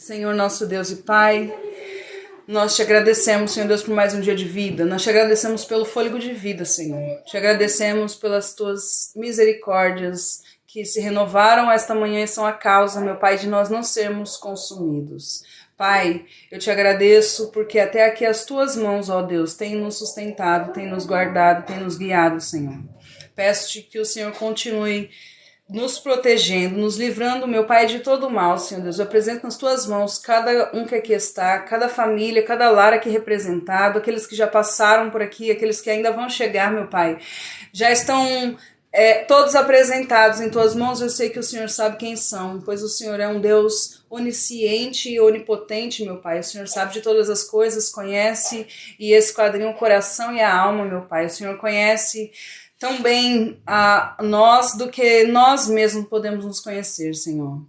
Senhor nosso Deus e Pai, nós te agradecemos, Senhor Deus, por mais um dia de vida. Nós te agradecemos pelo fôlego de vida, Senhor. Te agradecemos pelas tuas misericórdias que se renovaram esta manhã e são a causa, meu Pai, de nós não sermos consumidos. Pai, eu te agradeço porque até aqui as tuas mãos, ó Deus, têm nos sustentado, têm nos guardado, têm nos guiado, Senhor. Peço-te que o Senhor continue nos protegendo, nos livrando, meu Pai, de todo o mal, Senhor Deus. Eu apresento nas tuas mãos cada um que aqui está, cada família, cada lar aqui representado, aqueles que já passaram por aqui, aqueles que ainda vão chegar, meu Pai. Já estão todos apresentados em tuas mãos. Eu sei que o Senhor sabe quem são, pois o Senhor é um Deus onisciente e onipotente, meu Pai. O Senhor sabe de todas as coisas, conhece e esquadrinha o coração e a alma, meu Pai. O Senhor conhece tão bem a nós do que nós mesmos podemos nos conhecer, Senhor.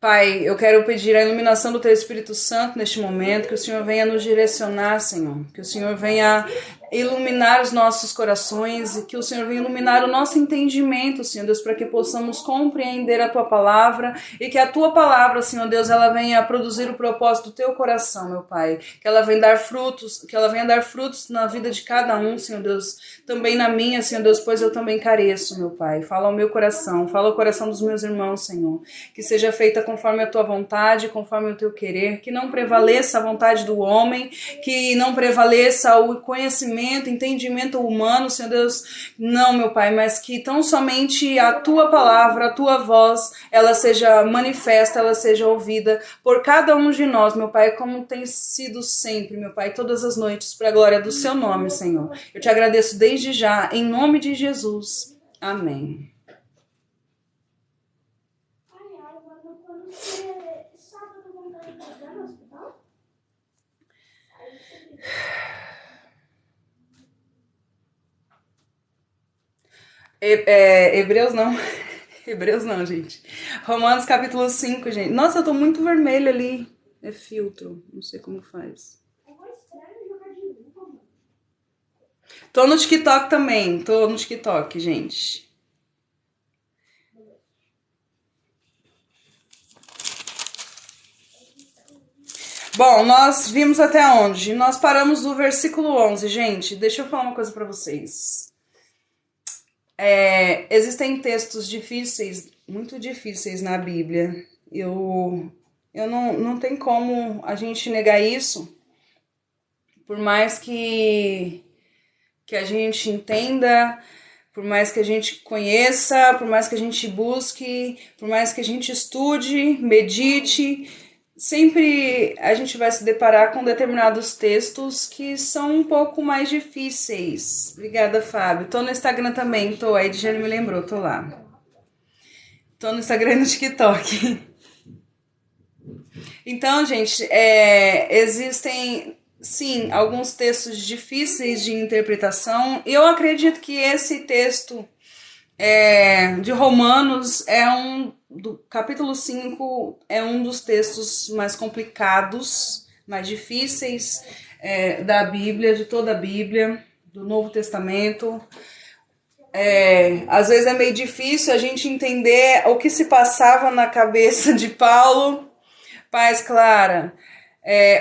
Pai, eu quero pedir a iluminação do Teu Espírito Santo neste momento, que o Senhor venha nos direcionar, Senhor, que o Senhor venha iluminar os nossos corações e que o Senhor venha iluminar o nosso entendimento, Senhor Deus, para que possamos compreender a Tua palavra e que a Tua palavra, Senhor Deus, ela venha produzir o propósito do Teu coração, meu Pai, que ela venha dar frutos, na vida de cada um, Senhor Deus, também na minha, Senhor Deus, pois eu também careço, meu Pai. Fala ao meu coração, fala ao coração dos meus irmãos, Senhor, que seja feita conforme a Tua vontade, conforme o Teu querer, que não prevaleça a vontade do homem, que não prevaleça o conhecimento, entendimento humano, Senhor Deus, não, meu Pai, mas que tão somente a Tua palavra, a Tua voz, ela seja manifesta, ela seja ouvida por cada um de nós, meu Pai, como tem sido sempre, meu Pai, todas as noites, para a glória do Seu nome, Senhor. Eu te agradeço desde já, em nome de Jesus. Amém. Hebreus não, gente. Romanos capítulo 5, gente. Nossa, eu tô muito vermelho ali. É filtro, não sei como faz. Tô no TikTok também, gente. Bom, nós vimos até onde? Nós paramos no versículo 11, gente. Deixa eu falar uma coisa pra vocês. Existem textos difíceis, muito difíceis na Bíblia. Eu não tem como a gente negar isso, por mais que a gente entenda, por mais que a gente conheça, por mais que a gente busque, por mais que a gente estude, medite, sempre a gente vai se deparar com determinados textos que são um pouco mais difíceis. Obrigada, Fábio. Tô no Instagram também, a Edjane me lembrou, tô lá. Tô no Instagram e no TikTok. Então, gente, existem, sim, alguns textos difíceis de interpretação. Eu acredito que esse texto de Romanos do capítulo 5 é um dos textos mais complicados, mais difíceis da Bíblia, de toda a Bíblia, do Novo Testamento. Às vezes é meio difícil a gente entender o que se passava na cabeça de Paulo. Paz clara.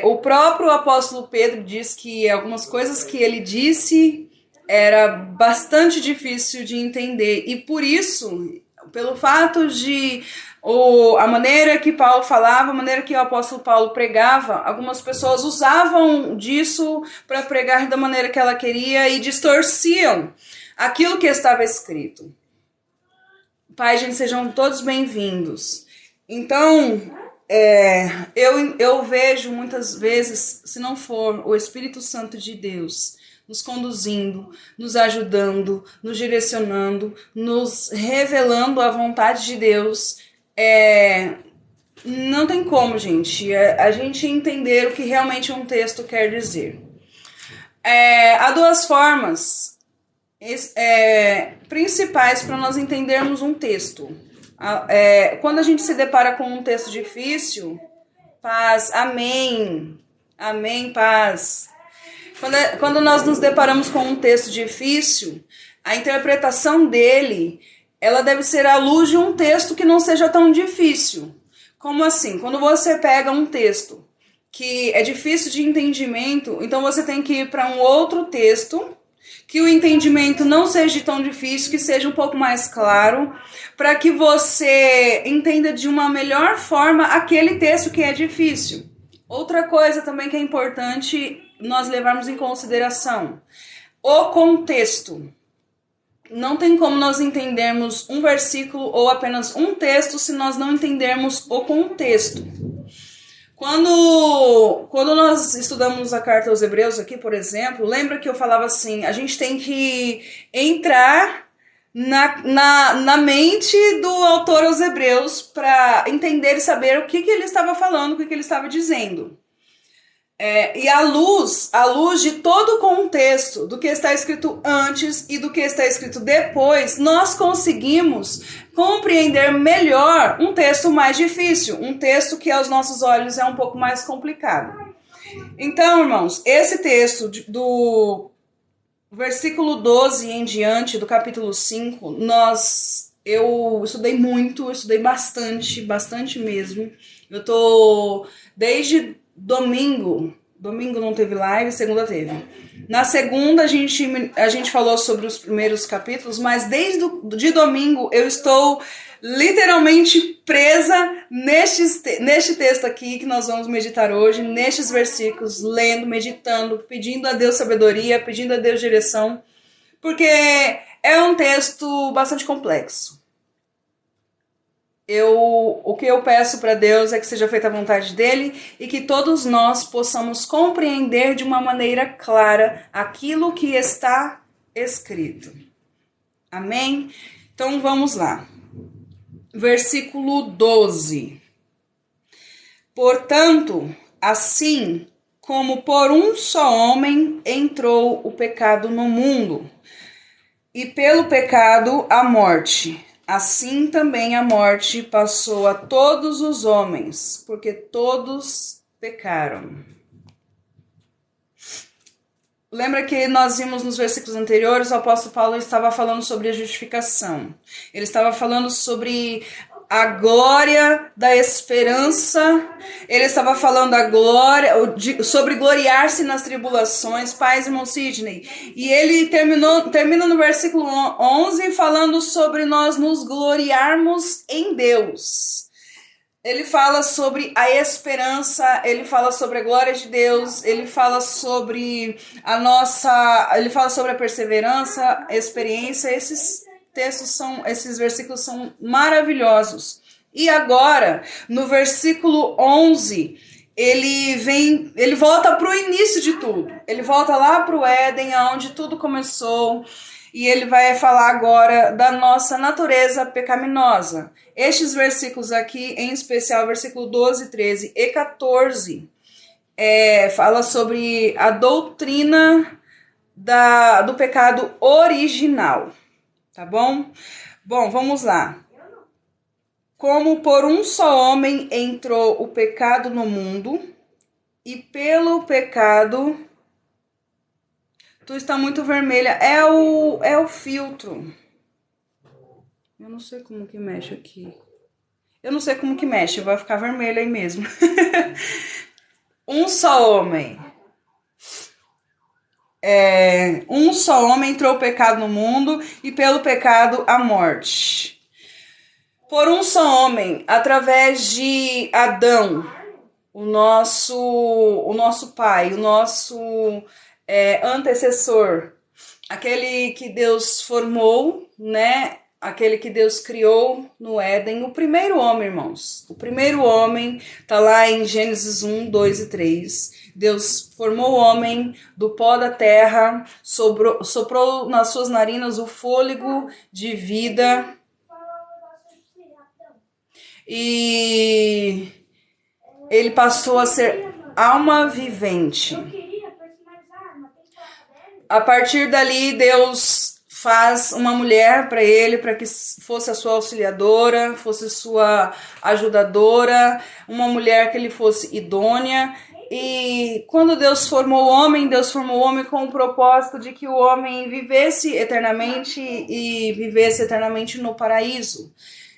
O próprio apóstolo Pedro diz que algumas coisas que ele disse era bastante difícil de entender, e por isso, pelo fato de a maneira que Paulo falava, a maneira que o apóstolo Paulo pregava, algumas pessoas usavam disso para pregar da maneira que ela queria e distorciam aquilo que estava escrito. Pai, gente, sejam todos bem-vindos. Então, eu vejo muitas vezes, se não for o Espírito Santo de Deus nos conduzindo, nos ajudando, nos direcionando, nos revelando a vontade de Deus, não tem como, gente, a gente entender o que realmente um texto quer dizer. Há duas formas principais para nós entendermos um texto. Quando a gente se depara com um texto difícil, paz, amém, paz. Quando nós nos deparamos com um texto difícil, a interpretação dele, ela deve ser à luz de um texto que não seja tão difícil. Como assim? Quando você pega um texto que é difícil de entendimento, então você tem que ir para um outro texto que o entendimento não seja tão difícil, que seja um pouco mais claro, para que você entenda de uma melhor forma aquele texto que é difícil. Outra coisa também que é importante nós levarmos em consideração, o contexto. Não tem como nós entendermos um versículo ou apenas um texto se nós não entendermos o contexto. Quando nós estudamos a carta aos Hebreus aqui, por exemplo, lembra que eu falava assim, a gente tem que entrar na mente do autor aos Hebreus para entender e saber o que ele estava falando, o que ele estava dizendo. E à luz de todo o contexto do que está escrito antes e do que está escrito depois, nós conseguimos compreender melhor um texto mais difícil, um texto que aos nossos olhos é um pouco mais complicado. Então, irmãos, esse texto do versículo 12 em diante do capítulo 5, eu estudei muito, eu estudei bastante mesmo. Eu tô desde domingo não teve live, segunda teve. Na segunda a gente falou sobre os primeiros capítulos, mas de domingo eu estou literalmente presa neste texto aqui que nós vamos meditar hoje, nestes versículos, lendo, meditando, pedindo a Deus sabedoria, pedindo a Deus direção, porque é um texto bastante complexo. O que eu peço para Deus é que seja feita a vontade dele e que todos nós possamos compreender de uma maneira clara aquilo que está escrito. Amém? Então vamos lá. Versículo 12. Portanto, assim como por um só homem entrou o pecado no mundo, e pelo pecado a morte, assim também a morte passou a todos os homens, porque todos pecaram. Lembra que nós vimos nos versículos anteriores, o apóstolo Paulo estava falando sobre a justificação. Ele estava falando sobre a glória da esperança. Ele estava falando sobre gloriar-se nas tribulações. Paz, irmão Sidney. E ele termina no versículo 11 falando sobre nós nos gloriarmos em Deus. Ele fala sobre a esperança, ele fala sobre a glória de Deus, ele fala sobre a perseverança, a experiência. Esses versículos são maravilhosos. E agora, no versículo 11, ele volta para o início de tudo. Ele volta lá para o Éden, onde tudo começou. E ele vai falar agora da nossa natureza pecaminosa. Estes versículos aqui, em especial, versículo 12, 13 e 14, fala sobre a doutrina do pecado original. Tá bom? Bom, vamos lá. Como por um só homem entrou o pecado no mundo, e pelo pecado... Tu está muito vermelha. É o filtro. Eu não sei como que mexe aqui. Vai ficar vermelho aí mesmo. Um só homem. Um só homem entrou o pecado no mundo e pelo pecado a morte. Por um só homem, através de Adão, o nosso pai, o nosso antecessor, aquele que Deus formou, né? Aquele que Deus criou no Éden, o primeiro homem, irmãos. O primeiro homem tá lá em Gênesis 1, 2 e 3. Deus formou o homem do pó da terra, soprou nas suas narinas o fôlego de vida. E ele passou a ser alma vivente. A partir dali, Deus faz uma mulher para ele, para que fosse a sua auxiliadora, fosse sua ajudadora, uma mulher que ele fosse idônea. E quando Deus formou o homem com o propósito de que o homem vivesse eternamente e vivesse eternamente no paraíso.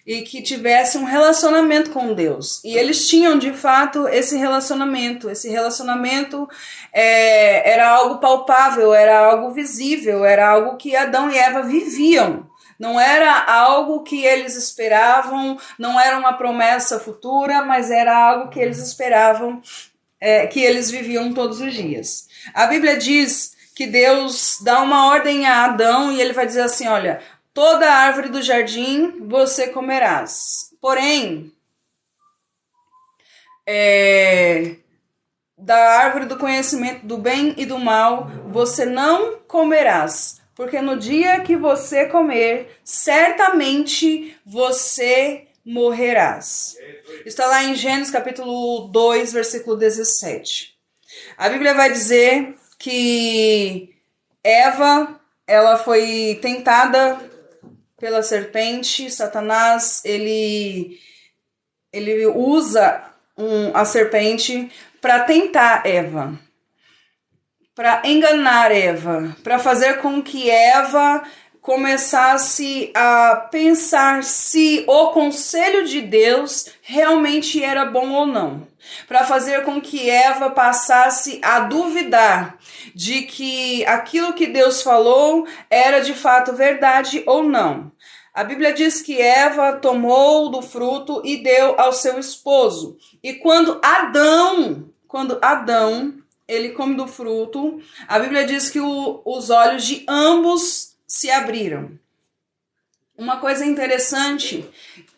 e que tivesse um relacionamento com Deus. E eles tinham, de fato, esse relacionamento. Esse relacionamento era algo palpável, era algo visível, era algo que Adão e Eva viviam. Não era algo que eles esperavam, não era uma promessa futura, mas era algo que eles esperavam, que eles viviam todos os dias. A Bíblia diz que Deus dá uma ordem a Adão e ele vai dizer assim, olha, toda árvore do jardim você comerás. Porém, da árvore do conhecimento do bem e do mal você não comerás. Porque no dia que você comer, certamente você morrerás. Está lá em Gênesis capítulo 2, versículo 17. A Bíblia vai dizer que Eva, ela foi tentada pela serpente. Satanás, ele usa a serpente para tentar Eva, para enganar Eva, para fazer com que Eva começasse a pensar se o conselho de Deus realmente era bom ou não. Para fazer com que Eva passasse a duvidar de que aquilo que Deus falou era de fato verdade ou não. A Bíblia diz que Eva tomou do fruto e deu ao seu esposo. E quando Adão ele come do fruto, a Bíblia diz que os olhos de ambos se abriram. Uma coisa interessante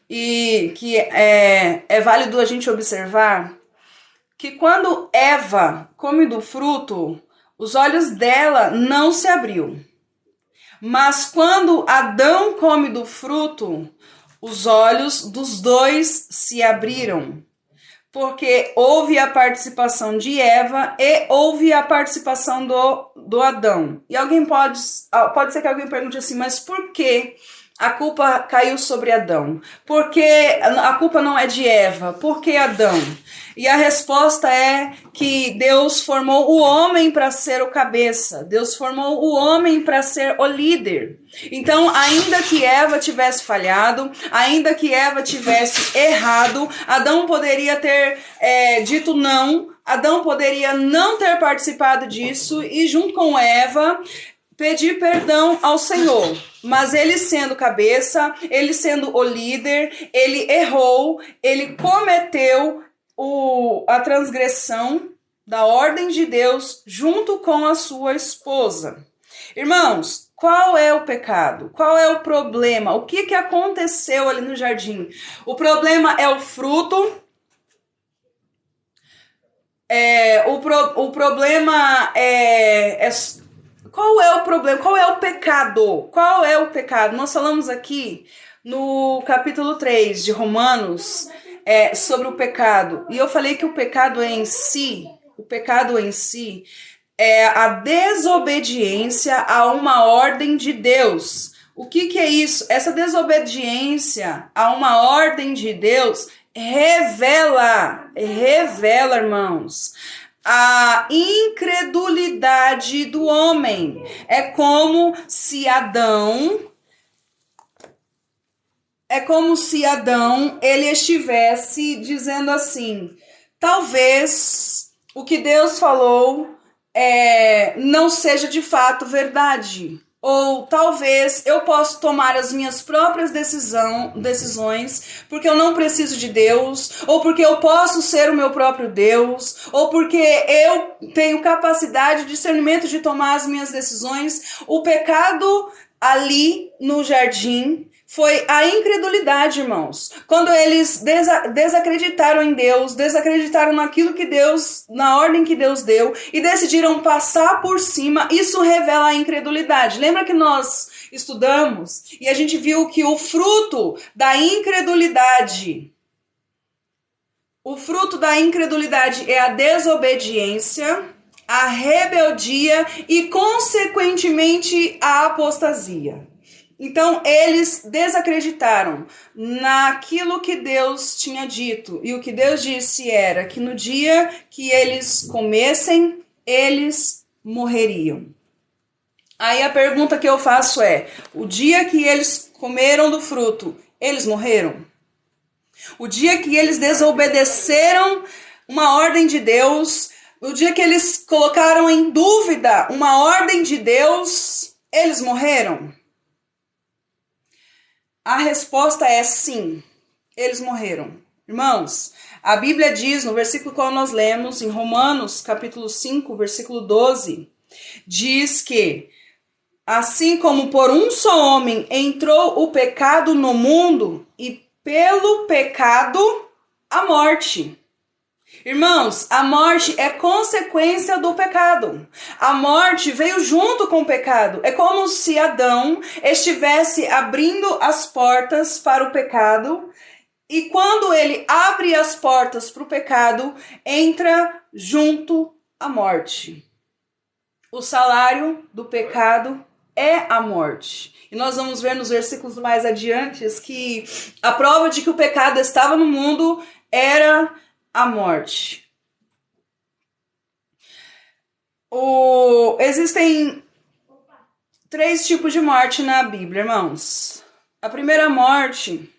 e que é válido a gente observar, que quando Eva come do fruto, os olhos dela não se abriu. Mas quando Adão come do fruto, os olhos dos dois se abriram. Porque houve a participação de Eva e houve a participação do Adão. E alguém pode ser que alguém pergunte assim, mas por que a culpa caiu sobre Adão? Por que a culpa não é de Eva? Por que Adão? E a resposta é que Deus formou o homem para ser o cabeça. Deus formou o homem para ser o líder. Então, ainda que Eva tivesse falhado, ainda que Eva tivesse errado, Adão poderia ter dito não, Adão poderia não ter participado disso e junto com Eva pedir perdão ao Senhor. Mas ele sendo cabeça, ele sendo o líder, ele errou, ele cometeu a transgressão da ordem de Deus junto com a sua esposa. Irmãos, qual é o pecado? Qual é o problema? O que aconteceu ali no jardim? O problema é o fruto. O problema qual é o problema? Qual é o pecado? Qual é o pecado? Nós falamos aqui no capítulo 3 de Romanos sobre o pecado. E eu falei que o pecado em si é a desobediência a uma ordem de Deus. O que é isso? Essa desobediência a uma ordem de Deus revela, irmãos, a incredulidade do homem. É como se Adão ele estivesse dizendo assim, talvez o que Deus falou não seja de fato verdade. Ou talvez eu possa tomar as minhas próprias decisões porque eu não preciso de Deus, ou porque eu posso ser o meu próprio Deus, ou porque eu tenho capacidade de discernimento de tomar as minhas decisões. O pecado ali no jardim foi a incredulidade, irmãos. Quando eles desacreditaram em Deus, desacreditaram naquilo que Deus, na ordem que Deus deu, e decidiram passar por cima, isso revela a incredulidade. Lembra que nós estudamos e a gente viu que o fruto da incredulidade é a desobediência, a rebeldia e, consequentemente, a apostasia. Então, eles desacreditaram naquilo que Deus tinha dito. E o que Deus disse era que no dia que eles comessem, eles morreriam. Aí a pergunta que eu faço é, o dia que eles comeram do fruto, eles morreram. O dia que eles desobedeceram uma ordem de Deus, o dia que eles colocaram em dúvida uma ordem de Deus, eles morreram? A resposta é sim, eles morreram. Irmãos, a Bíblia diz no versículo que nós lemos, em Romanos capítulo 5, versículo 12, diz que assim como por um só homem entrou o pecado no mundo, e pelo pecado a morte. Irmãos, a morte é consequência do pecado. A morte veio junto com o pecado. É como se Adão estivesse abrindo as portas para o pecado, e quando ele abre as portas para o pecado, entra junto a morte. O salário do pecado é a morte. E nós vamos ver nos versículos mais adiante que a prova de que o pecado estava no mundo era a morte. Existem 3 tipos de morte na Bíblia, irmãos. A primeira morte,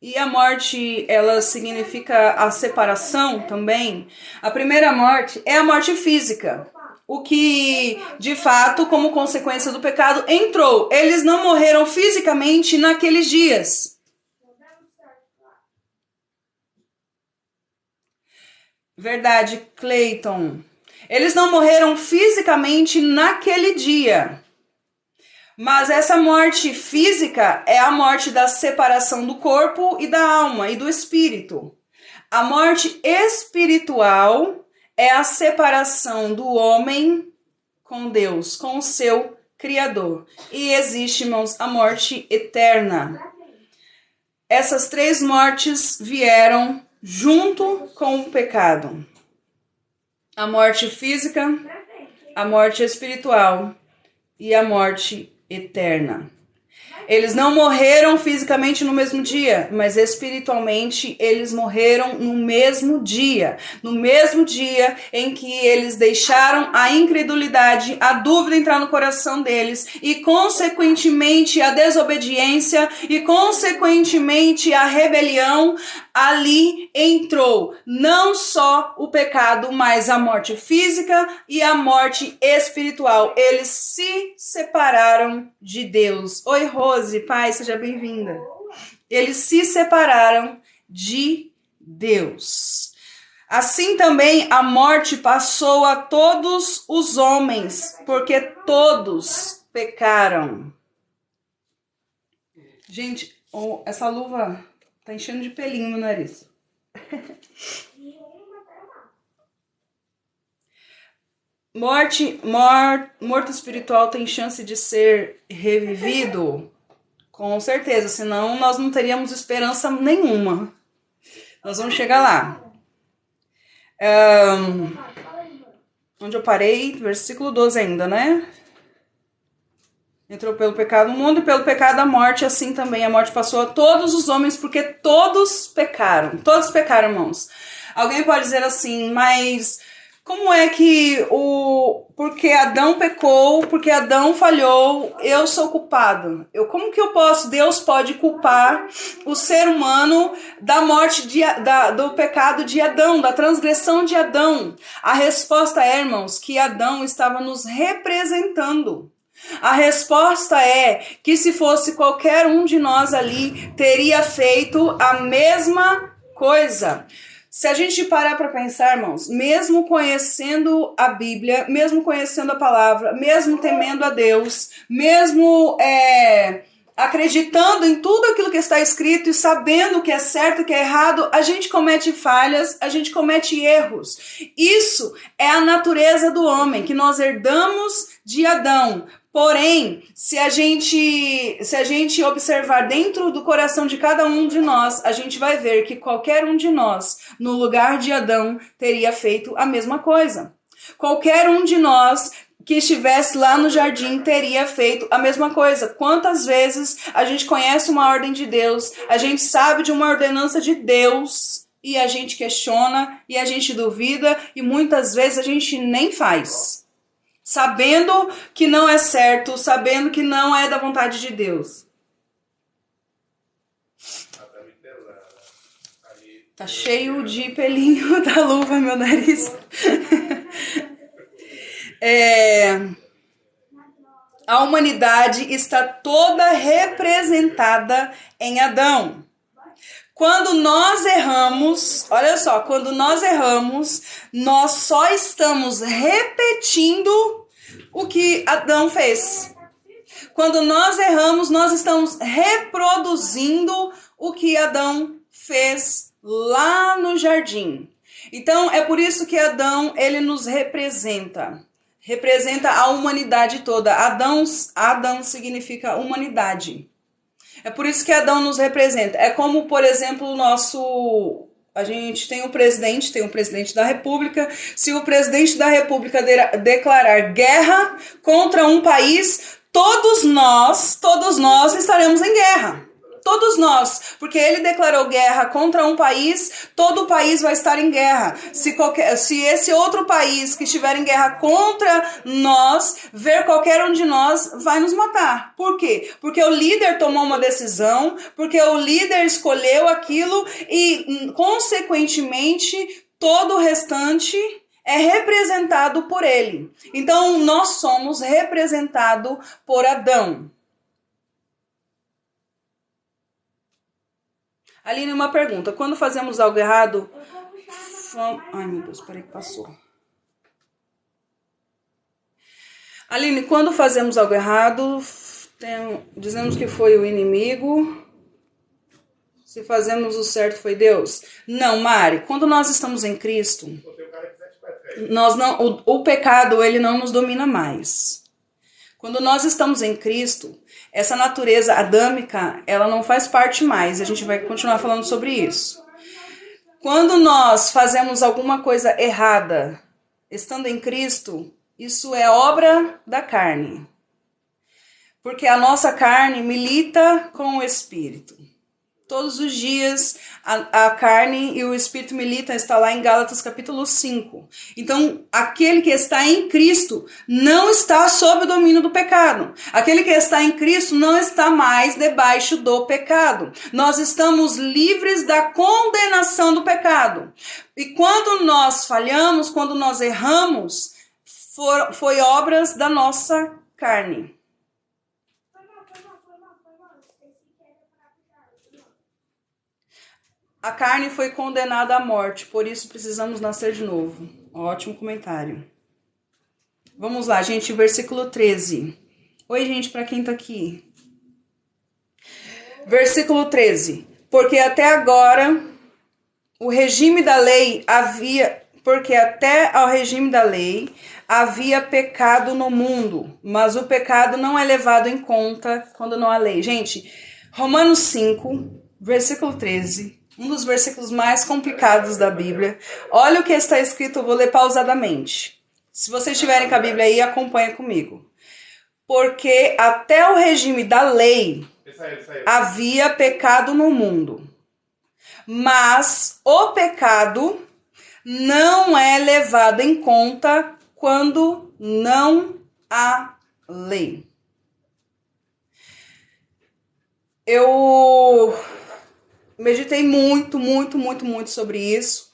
e a morte ela significa a separação também. A primeira morte é a morte física. O que, de fato, como consequência do pecado, entrou. Eles não morreram fisicamente naqueles dias. Verdade, Clayton. Eles não morreram fisicamente naquele dia. Mas essa morte física é a morte da separação do corpo e da alma e do espírito. A morte espiritual é a separação do homem com Deus, com o seu Criador. E existe, irmãos, a morte eterna. Essas 3 mortes vieram junto com o pecado. A morte física, a morte espiritual e a morte eterna. Eles não morreram fisicamente no mesmo dia, mas espiritualmente eles morreram no mesmo dia. No mesmo dia em que eles deixaram a incredulidade, a dúvida entrar no coração deles e, consequentemente, a desobediência e, consequentemente, a rebelião, ali entrou não só o pecado, mas a morte física e a morte espiritual. Eles se separaram de Deus. Oi, Rose, pai, seja bem-vinda. Eles se separaram de Deus. Assim também a morte passou a todos os homens, porque todos pecaram. Gente, essa luva tá enchendo de pelinho no nariz. Morto espiritual tem chance de ser revivido? Com certeza, senão nós não teríamos esperança nenhuma. Nós vamos chegar lá. Onde eu parei? Versículo 12 ainda, né? Entrou pelo pecado o mundo e pelo pecado a morte, assim também a morte passou a todos os homens, porque todos pecaram. Todos pecaram, irmãos. Alguém pode dizer assim, mas como é que porque Adão pecou, porque Adão falhou, eu sou culpado? Como que Deus pode culpar o ser humano da morte do pecado de Adão, da transgressão de Adão? A resposta é, irmãos, que Adão estava nos representando. A resposta é que se fosse qualquer um de nós ali, teria feito a mesma coisa. Se a gente parar para pensar, irmãos, mesmo conhecendo a Bíblia, mesmo conhecendo a palavra, mesmo temendo a Deus, mesmo acreditando em tudo aquilo que está escrito e sabendo o que é certo e o que é errado, a gente comete falhas, a gente comete erros. Isso é a natureza do homem, que nós herdamos de Adão. Porém, se a gente observar dentro do coração de cada um de nós, a gente vai ver que qualquer um de nós, no lugar de Adão, teria feito a mesma coisa. Qualquer um de nós que estivesse lá no jardim teria feito a mesma coisa. Quantas vezes a gente conhece uma ordem de Deus, a gente sabe de uma ordenança de Deus e a gente questiona e a gente duvida e muitas vezes a gente nem faz. Sabendo que não é certo, sabendo que não é da vontade de Deus. Tá cheio de pelinho da luva, meu nariz. A humanidade está toda representada em Adão. Quando nós erramos, olha só, quando nós erramos, nós só estamos repetindo o que Adão fez. Quando nós erramos, nós estamos reproduzindo o que Adão fez lá no jardim. Então, é por isso que Adão, ele nos representa. Representa a humanidade toda. Adão significa humanidade. É por isso que Adão nos representa. É como, por exemplo, a gente tem um presidente da República. Se o presidente da República declarar guerra contra um país, todos nós estaremos em guerra. Todos nós, porque ele declarou guerra contra um país, todo o país vai estar em guerra. Se esse outro país que estiver em guerra contra nós, ver qualquer um de nós, vai nos matar. Por quê? Porque o líder tomou uma decisão, porque o líder escolheu aquilo e, consequentemente, todo o restante é representado por ele. Então, nós somos representados por Adão. Aline, uma pergunta. Quando fazemos algo errado... Ai, meu Deus, peraí que passou. Aline, quando fazemos algo errado, dizemos que foi o inimigo. Se fazemos o certo, foi Deus? Não, Mari. Quando nós estamos em Cristo, o pecado ele não nos domina mais. Quando nós estamos em Cristo, essa natureza adâmica, ela não faz parte mais. A gente vai continuar falando sobre isso. Quando nós fazemos alguma coisa errada, estando em Cristo, isso é obra da carne. Porque a nossa carne milita com o Espírito. Todos os dias a carne e o Espírito militam, está lá em Gálatas capítulo 5. Então, aquele que está em Cristo não está sob o domínio do pecado. Aquele que está em Cristo não está mais debaixo do pecado. Nós estamos livres da condenação do pecado. E quando nós falhamos, quando nós erramos, foi obras da nossa carne. A carne foi condenada à morte, por isso precisamos nascer de novo. Ótimo comentário. Vamos lá, gente, versículo 13. Oi, gente, para quem tá aqui. Versículo 13. Porque até agora o regime da lei porque até ao regime da lei havia pecado no mundo, mas o pecado não é levado em conta quando não há lei. Gente, Romanos 5, versículo 13. Um dos versículos mais complicados da Bíblia. Olha o que está escrito, eu vou ler pausadamente. Se vocês estiverem com a Bíblia aí, acompanha comigo. Porque até o regime da lei havia pecado no mundo. Mas o pecado não é levado em conta quando não há lei. Eu meditei muito sobre isso.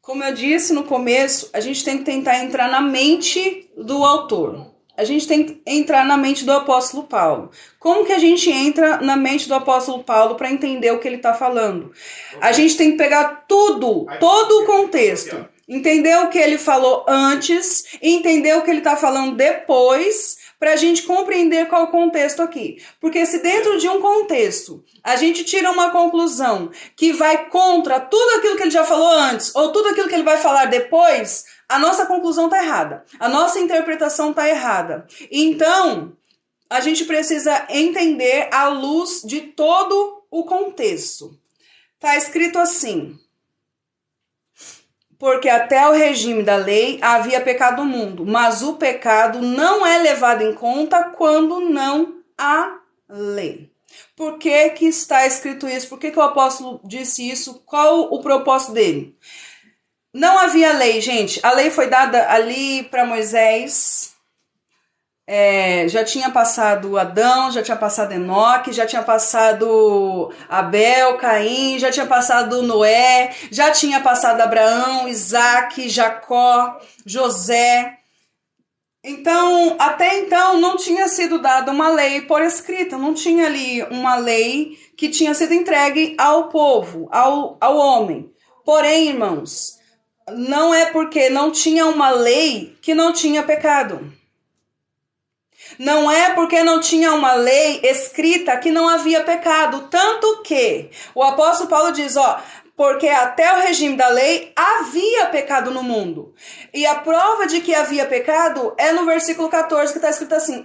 Como eu disse no começo, a gente tem que tentar entrar na mente do autor. A gente tem que entrar na mente do apóstolo Paulo. Como que a gente entra na mente do apóstolo Paulo para entender o que ele está falando? A gente tem que pegar todo o contexto. Entender o que ele falou antes e entender o que ele está falando depois, para a gente compreender qual é o contexto aqui. Porque se dentro de um contexto a gente tira uma conclusão que vai contra tudo aquilo que ele já falou antes, ou tudo aquilo que ele vai falar depois, a nossa conclusão está errada. A nossa interpretação está errada. Então, a gente precisa entender à luz de todo o contexto. Está escrito assim: porque até o regime da lei havia pecado no mundo, mas o pecado não é levado em conta quando não há lei. Por que que está escrito isso? Por que que o apóstolo disse isso? Qual o propósito dele? Não havia lei, gente. A lei foi dada ali para Moisés, Já tinha passado Adão, já tinha passado Enoque, já tinha passado Abel, Caim, já tinha passado Noé, já tinha passado Abraão, Isaac, Jacó, José. Então, até então, não tinha sido dada uma lei por escrita, não tinha ali uma lei que tinha sido entregue ao povo, ao homem. Porém, irmãos, não é porque não tinha uma lei que não tinha pecado. Não é porque não tinha uma lei escrita que não havia pecado. Tanto que o apóstolo Paulo diz, porque até o regime da lei havia pecado no mundo. E a prova de que havia pecado é no versículo 14, que está escrito assim: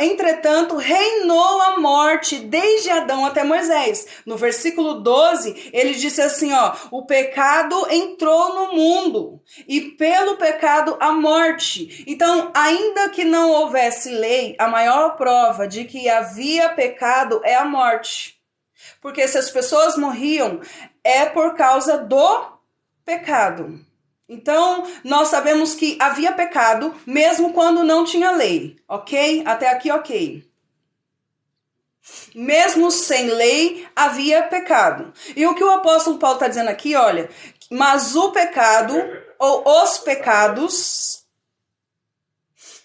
entretanto, reinou a morte desde Adão até Moisés. No versículo 12, ele disse assim, o pecado entrou no mundo, e pelo pecado a morte. Então, ainda que não houvesse lei, a maior prova de que havia pecado é a morte. Porque se as pessoas morriam, é por causa do pecado. Então, nós sabemos que havia pecado, mesmo quando não tinha lei, ok? Até aqui, ok. Mesmo sem lei, havia pecado. E o que o apóstolo Paulo está dizendo aqui, olha, mas o pecado, ou os pecados,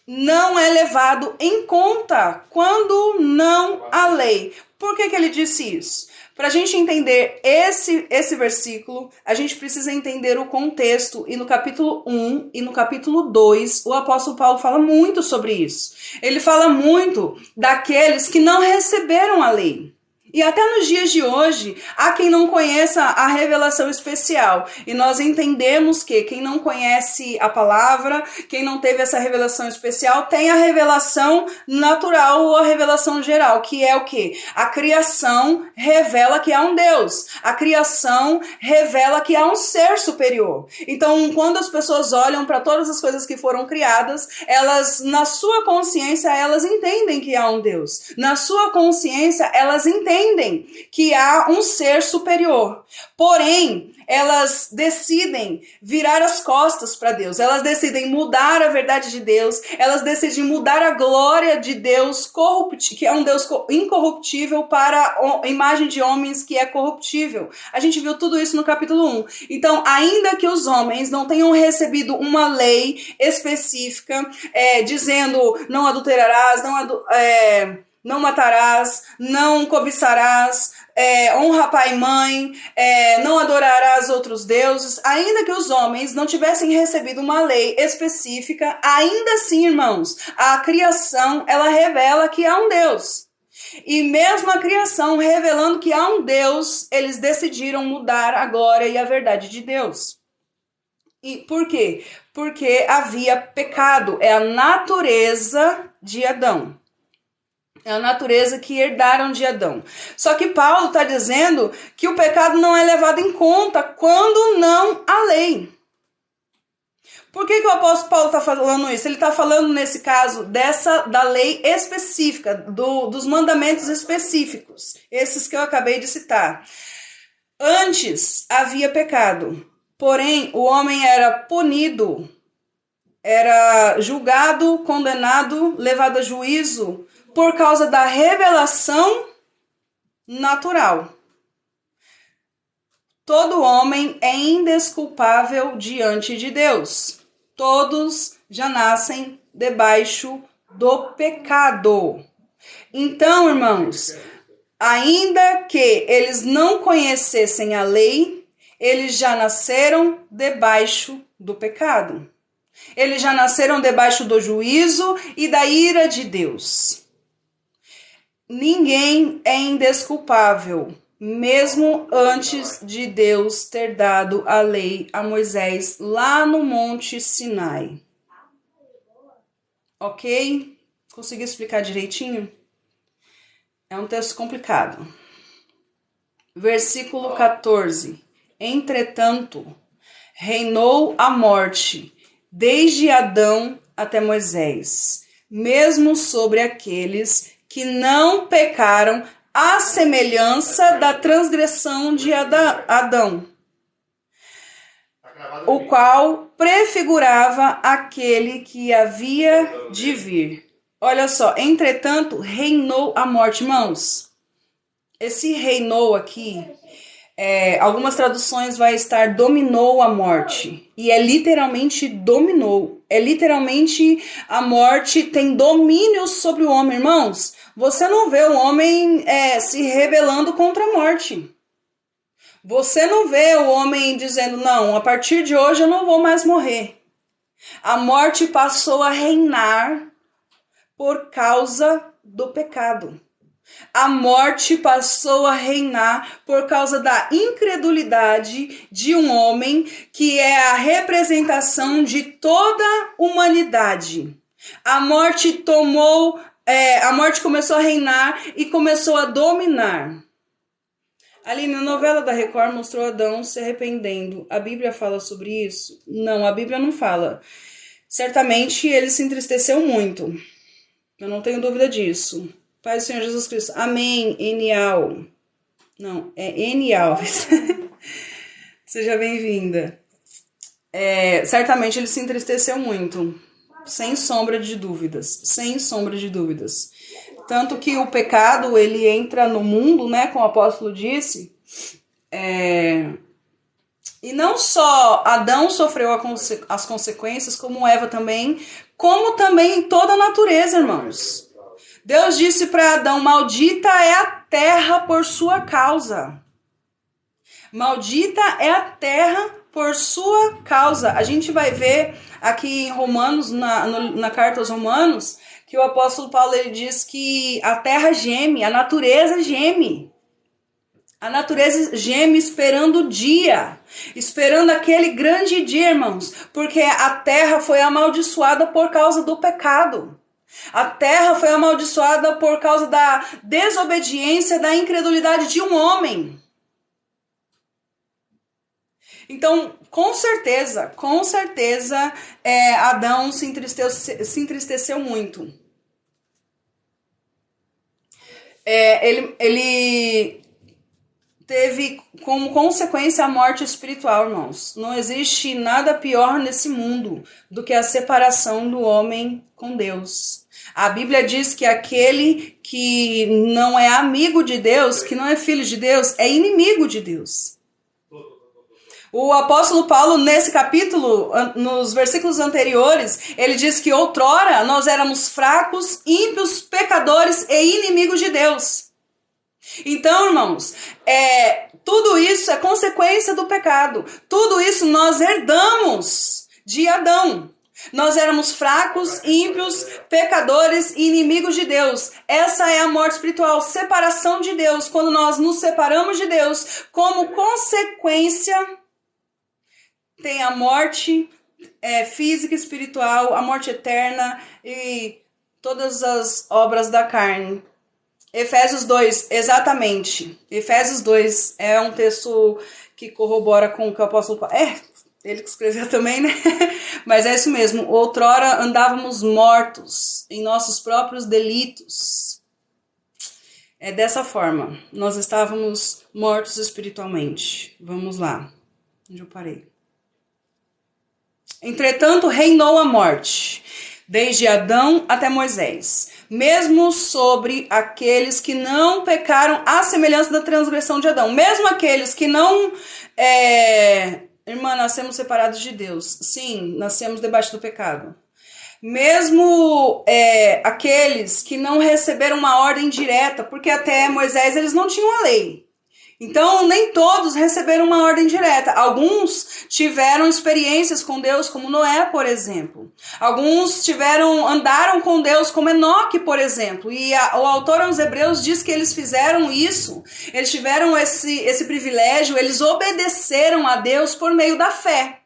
não é levado em conta quando não há lei. Por que ele disse isso? Para a gente entender esse versículo, a gente precisa entender o contexto. E no capítulo 1 e no capítulo 2, o apóstolo Paulo fala muito sobre isso. Ele fala muito daqueles que não receberam a lei. E até nos dias de hoje, há quem não conheça a revelação especial. E nós entendemos que quem não conhece a palavra, quem não teve essa revelação especial, tem a revelação natural ou a revelação geral, que é o quê? A criação revela que há um Deus. A criação revela que há um ser superior. Então, quando as pessoas olham para todas as coisas que foram criadas, elas, na sua consciência, elas entendem que há um Deus. Na sua consciência, elas entendem que há um ser superior. Porém, elas decidem virar as costas para Deus. Elas decidem mudar a verdade de Deus. Elas decidem mudar a glória de Deus, que é um Deus incorruptível, para a imagem de homens que é corruptível. A gente viu tudo isso no capítulo 1. Então, ainda que os homens não tenham recebido uma lei específica, dizendo não adulterarás, não matarás, não cobiçarás, honra pai e mãe, não adorarás outros deuses. Ainda que os homens não tivessem recebido uma lei específica, ainda assim, irmãos, a criação, ela revela que há um Deus. E mesmo a criação revelando que há um Deus, eles decidiram mudar a glória e a verdade de Deus. E por quê? Porque havia pecado, é a natureza de Adão. É a natureza que herdaram de Adão. Só que Paulo está dizendo que o pecado não é levado em conta quando não há lei. Por que o apóstolo Paulo está falando isso? Ele está falando, nesse caso, da lei específica, dos mandamentos específicos. Esses que eu acabei de citar. Antes havia pecado. Porém, o homem era punido, era julgado, condenado, levado a juízo, por causa da revelação natural. Todo homem é indesculpável diante de Deus. Todos já nascem debaixo do pecado. Então, irmãos, ainda que eles não conhecessem a lei, eles já nasceram debaixo do pecado. Eles já nasceram debaixo do juízo e da ira de Deus. Ninguém é indesculpável, mesmo antes de Deus ter dado a lei a Moisés lá no Monte Sinai. Ok? Consegui explicar direitinho? É um texto complicado. Versículo 14. Entretanto, reinou a morte desde Adão até Moisés, mesmo sobre aqueles que não pecaram à semelhança da transgressão de Adão, o qual prefigurava aquele que havia de vir. Olha só, entretanto, reinou a morte. Irmãos, esse reinou aqui, algumas traduções vai estar dominou a morte. E é literalmente dominou. É literalmente a morte tem domínio sobre o homem, irmãos. Você não vê o homem se rebelando contra a morte. Você não vê o homem dizendo, não, a partir de hoje eu não vou mais morrer. A morte passou a reinar por causa do pecado. A morte passou a reinar por causa da incredulidade de um homem que é a representação de toda a humanidade. A morte começou a reinar e começou a dominar. Ali na novela da Record mostrou Adão se arrependendo. A Bíblia fala sobre isso? Não, a Bíblia não fala. Certamente ele se entristeceu muito. Eu não tenho dúvida disso. Pai do Senhor Jesus Cristo. Amém, Enial. Não, é Eni Alves. Seja bem-vinda. Certamente ele se entristeceu muito. Sem sombra de dúvidas. Sem sombra de dúvidas. Tanto que o pecado, ele entra no mundo, né? Como o apóstolo disse. E não só Adão sofreu as consequências, como Eva também, como também toda a natureza, irmãos. Deus disse para Adão, maldita é a terra por sua causa. Maldita é a terra por sua causa. A gente vai ver aqui em Romanos, na carta aos Romanos, que o apóstolo Paulo ele diz que a terra geme, a natureza geme. A natureza geme esperando o dia, esperando aquele grande dia, irmãos, porque a terra foi amaldiçoada por causa do pecado. A terra foi amaldiçoada por causa da desobediência, da incredulidade de um homem. Então, com certeza, Adão se entristeceu muito. Ele teve como consequência a morte espiritual, irmãos. Não existe nada pior nesse mundo do que a separação do homem com Deus. A Bíblia diz que aquele que não é amigo de Deus, que não é filho de Deus, é inimigo de Deus. O apóstolo Paulo, nesse capítulo, nos versículos anteriores, ele diz que outrora nós éramos fracos, ímpios, pecadores e inimigos de Deus. Então, irmãos, tudo isso é consequência do pecado. Tudo isso nós herdamos de Adão. Nós éramos fracos, ímpios, pecadores e inimigos de Deus. Essa é a morte espiritual, separação de Deus. Quando nós nos separamos de Deus, como consequência, tem a morte física e espiritual, a morte eterna e todas as obras da carne. Efésios 2, exatamente. Efésios 2 é um texto que corrobora com o que o apóstolo Paulo... ele que escreveu também, né? Mas é isso mesmo. Outrora andávamos mortos em nossos próprios delitos. É dessa forma. Nós estávamos mortos espiritualmente. Vamos lá. Onde eu parei? Entretanto, reinou a morte, desde Adão até Moisés, mesmo sobre aqueles que não pecaram à semelhança da transgressão de Adão. Mesmo aqueles que não... Irmã, nascemos separados de Deus. Sim, nascemos debaixo do pecado. Mesmo aqueles que não receberam uma ordem direta, porque até Moisés eles não tinham a lei. Então, nem todos receberam uma ordem direta. Alguns tiveram experiências com Deus, como Noé, por exemplo. Alguns andaram com Deus, como Enoque, por exemplo. E o autor aos Hebreus diz que eles fizeram isso. Eles tiveram esse privilégio, eles obedeceram a Deus por meio da fé.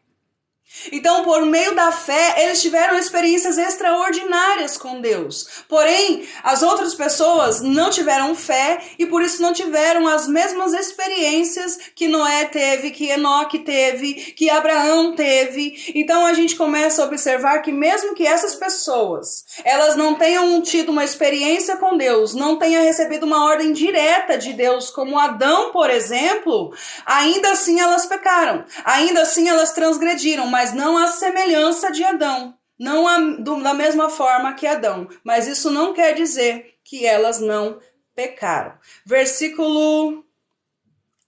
Então, por meio da fé, eles tiveram experiências extraordinárias com Deus. Porém, as outras pessoas não tiveram fé e por isso não tiveram as mesmas experiências que Noé teve, que Enoque teve, que Abraão teve. Então, a gente começa a observar que mesmo que essas pessoas, elas não tenham tido uma experiência com Deus, não tenham recebido uma ordem direta de Deus, como Adão, por exemplo, ainda assim elas pecaram, ainda assim elas transgrediram, mas não à semelhança de Adão. não da mesma forma que Adão, mas isso não quer dizer que elas não pecaram. Versículo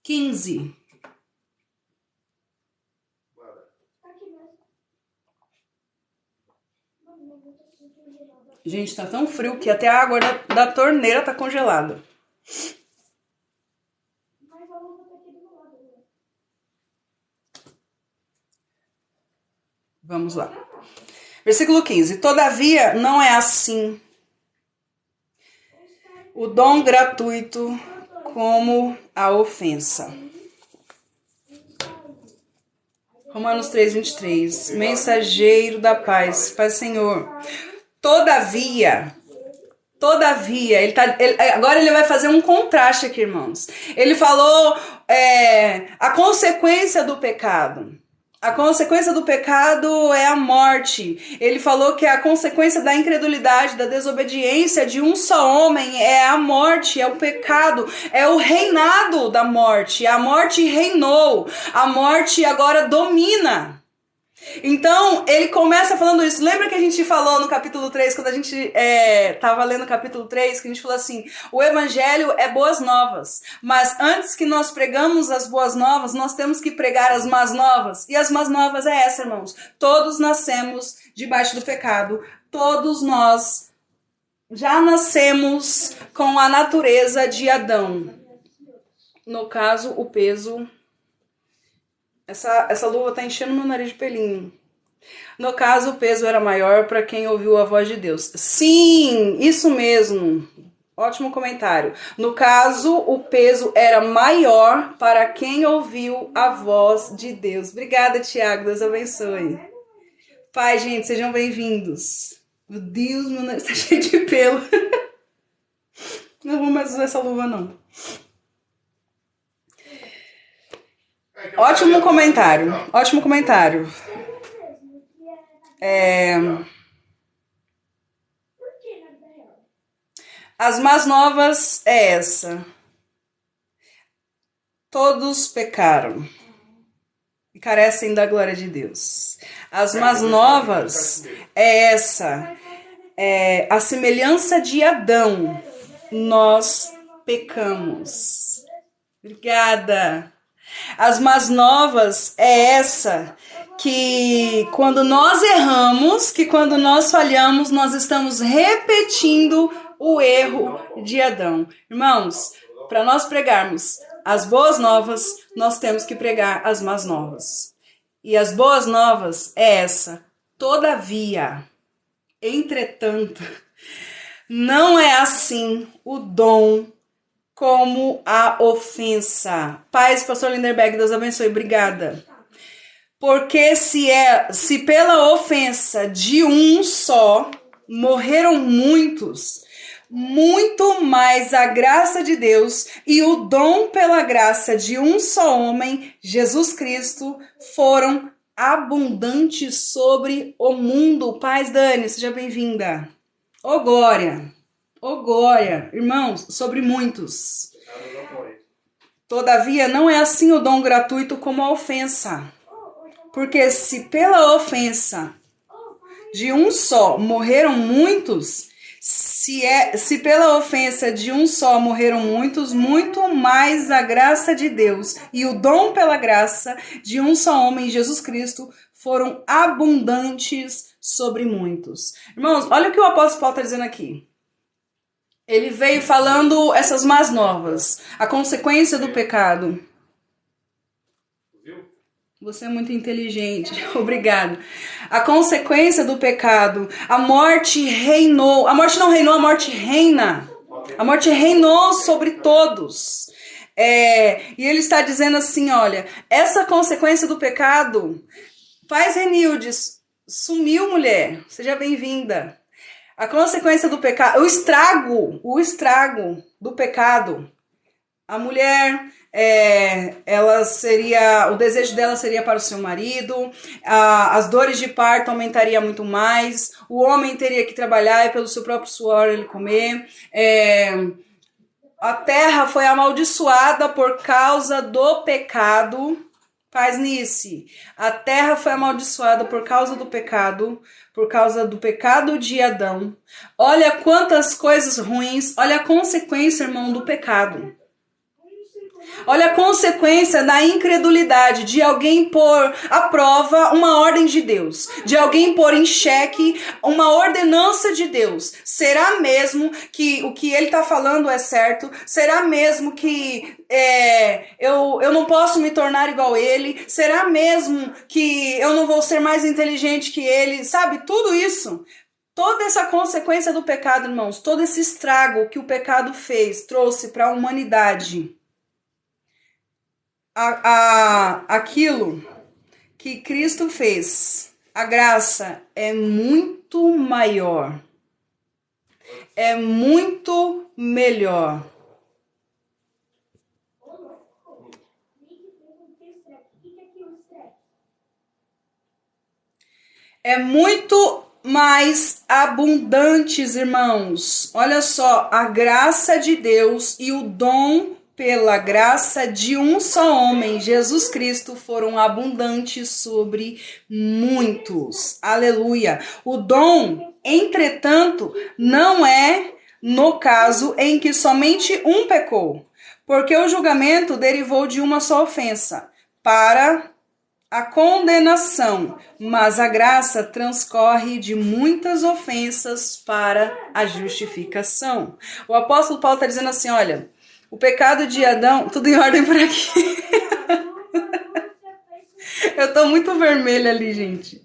15. Gente, tá tão frio que até a água da torneira tá congelada. Vamos lá. Versículo 15. Todavia, não é assim o dom gratuito como a ofensa. Romanos 3, 23. Mensageiro da paz. Paz, Senhor. Todavia, agora ele vai fazer um contraste aqui, irmãos. Ele falou a consequência do pecado. A consequência do pecado é a morte. Ele falou que a consequência da incredulidade, da desobediência de um só homem é a morte, é o pecado, é o reinado da morte. A morte reinou, a morte agora domina. Então, ele começa falando isso. Lembra que a gente falou no capítulo 3, quando a gente estava lendo o capítulo 3, que a gente falou assim, o evangelho é boas novas, mas antes que nós pregamos as boas novas, nós temos que pregar as más novas. E as más novas é essa, irmãos. Todos nascemos debaixo do pecado. Todos nós já nascemos com a natureza de Adão. No caso, o peso... Essa luva tá enchendo meu nariz de pelinho. No caso, o peso era maior para quem ouviu a voz de Deus. Sim, isso mesmo. Ótimo comentário. No caso, o peso era maior para quem ouviu a voz de Deus. Obrigada, Tiago. Deus abençoe. Pai, gente, sejam bem-vindos. Meu Deus, meu nariz tá cheio de pelo. Não vou mais usar essa luva, não. Ótimo comentário. As más novas é essa. Todos pecaram e carecem da glória de Deus. As más novas é essa. A semelhança de Adão, nós pecamos. Obrigada. As más novas é essa, que quando nós erramos, que quando nós falhamos, nós estamos repetindo o erro de Adão. Irmãos, para nós pregarmos as boas novas, nós temos que pregar as más novas. E as boas novas é essa. Todavia, entretanto, não é assim o dom como a ofensa. Paz, pastor Linderberg, Deus abençoe, obrigada. Porque se pela ofensa de um só morreram muitos, muito mais a graça de Deus e o dom pela graça de um só homem, Jesus Cristo, foram abundantes sobre o mundo. Paz, Dani, seja bem-vinda. Ô glória! Oh, glória, irmãos, sobre muitos. Todavia, não é assim o dom gratuito como a ofensa. Porque se pela ofensa de um só morreram muitos, se pela ofensa de um só morreram muitos, muito mais a graça de Deus e o dom pela graça de um só homem, Jesus Cristo, foram abundantes sobre muitos. Irmãos, olha o que o apóstolo Paulo está dizendo aqui. Ele veio falando essas más novas, a consequência do pecado. Você é muito inteligente, obrigado. A consequência do pecado, a morte reinou. A morte não reinou, a morte reina. A morte reinou sobre todos. E ele está dizendo assim, olha, essa consequência do pecado, Paz Renildes, sumiu, mulher, seja bem-vinda. A consequência do pecado, o estrago do pecado. A mulher, o desejo dela seria para o seu marido, as dores de parto aumentariam muito mais, o homem teria que trabalhar e pelo seu próprio suor ele comer. A terra foi amaldiçoada por causa do pecado. Paz nisso. A terra foi amaldiçoada por causa do pecado de Adão. Olha quantas coisas ruins, olha a consequência, irmão, do pecado. Olha a consequência da incredulidade de alguém pôr à prova uma ordem de Deus, de alguém pôr em xeque uma ordenança de Deus. Será mesmo que o que ele está falando é certo? Será mesmo que eu não posso me tornar igual a ele? Será mesmo que eu não vou ser mais inteligente que ele? Sabe, tudo isso. Toda essa consequência do pecado, irmãos, todo esse estrago que o pecado fez, trouxe para a humanidade. Aquilo que Cristo fez, a graça é muito maior, é muito melhor. É muito mais abundantes, irmãos. Olha só, a graça de Deus e o dom pela graça de um só homem, Jesus Cristo, foram abundantes sobre muitos. Aleluia. O dom, entretanto, não é no caso em que somente um pecou, porque o julgamento derivou de uma só ofensa para a condenação, mas a graça transcorre de muitas ofensas para a justificação. O apóstolo Paulo está dizendo assim, olha, o pecado de Adão, tudo em ordem por aqui. Eu tô muito vermelha ali, gente.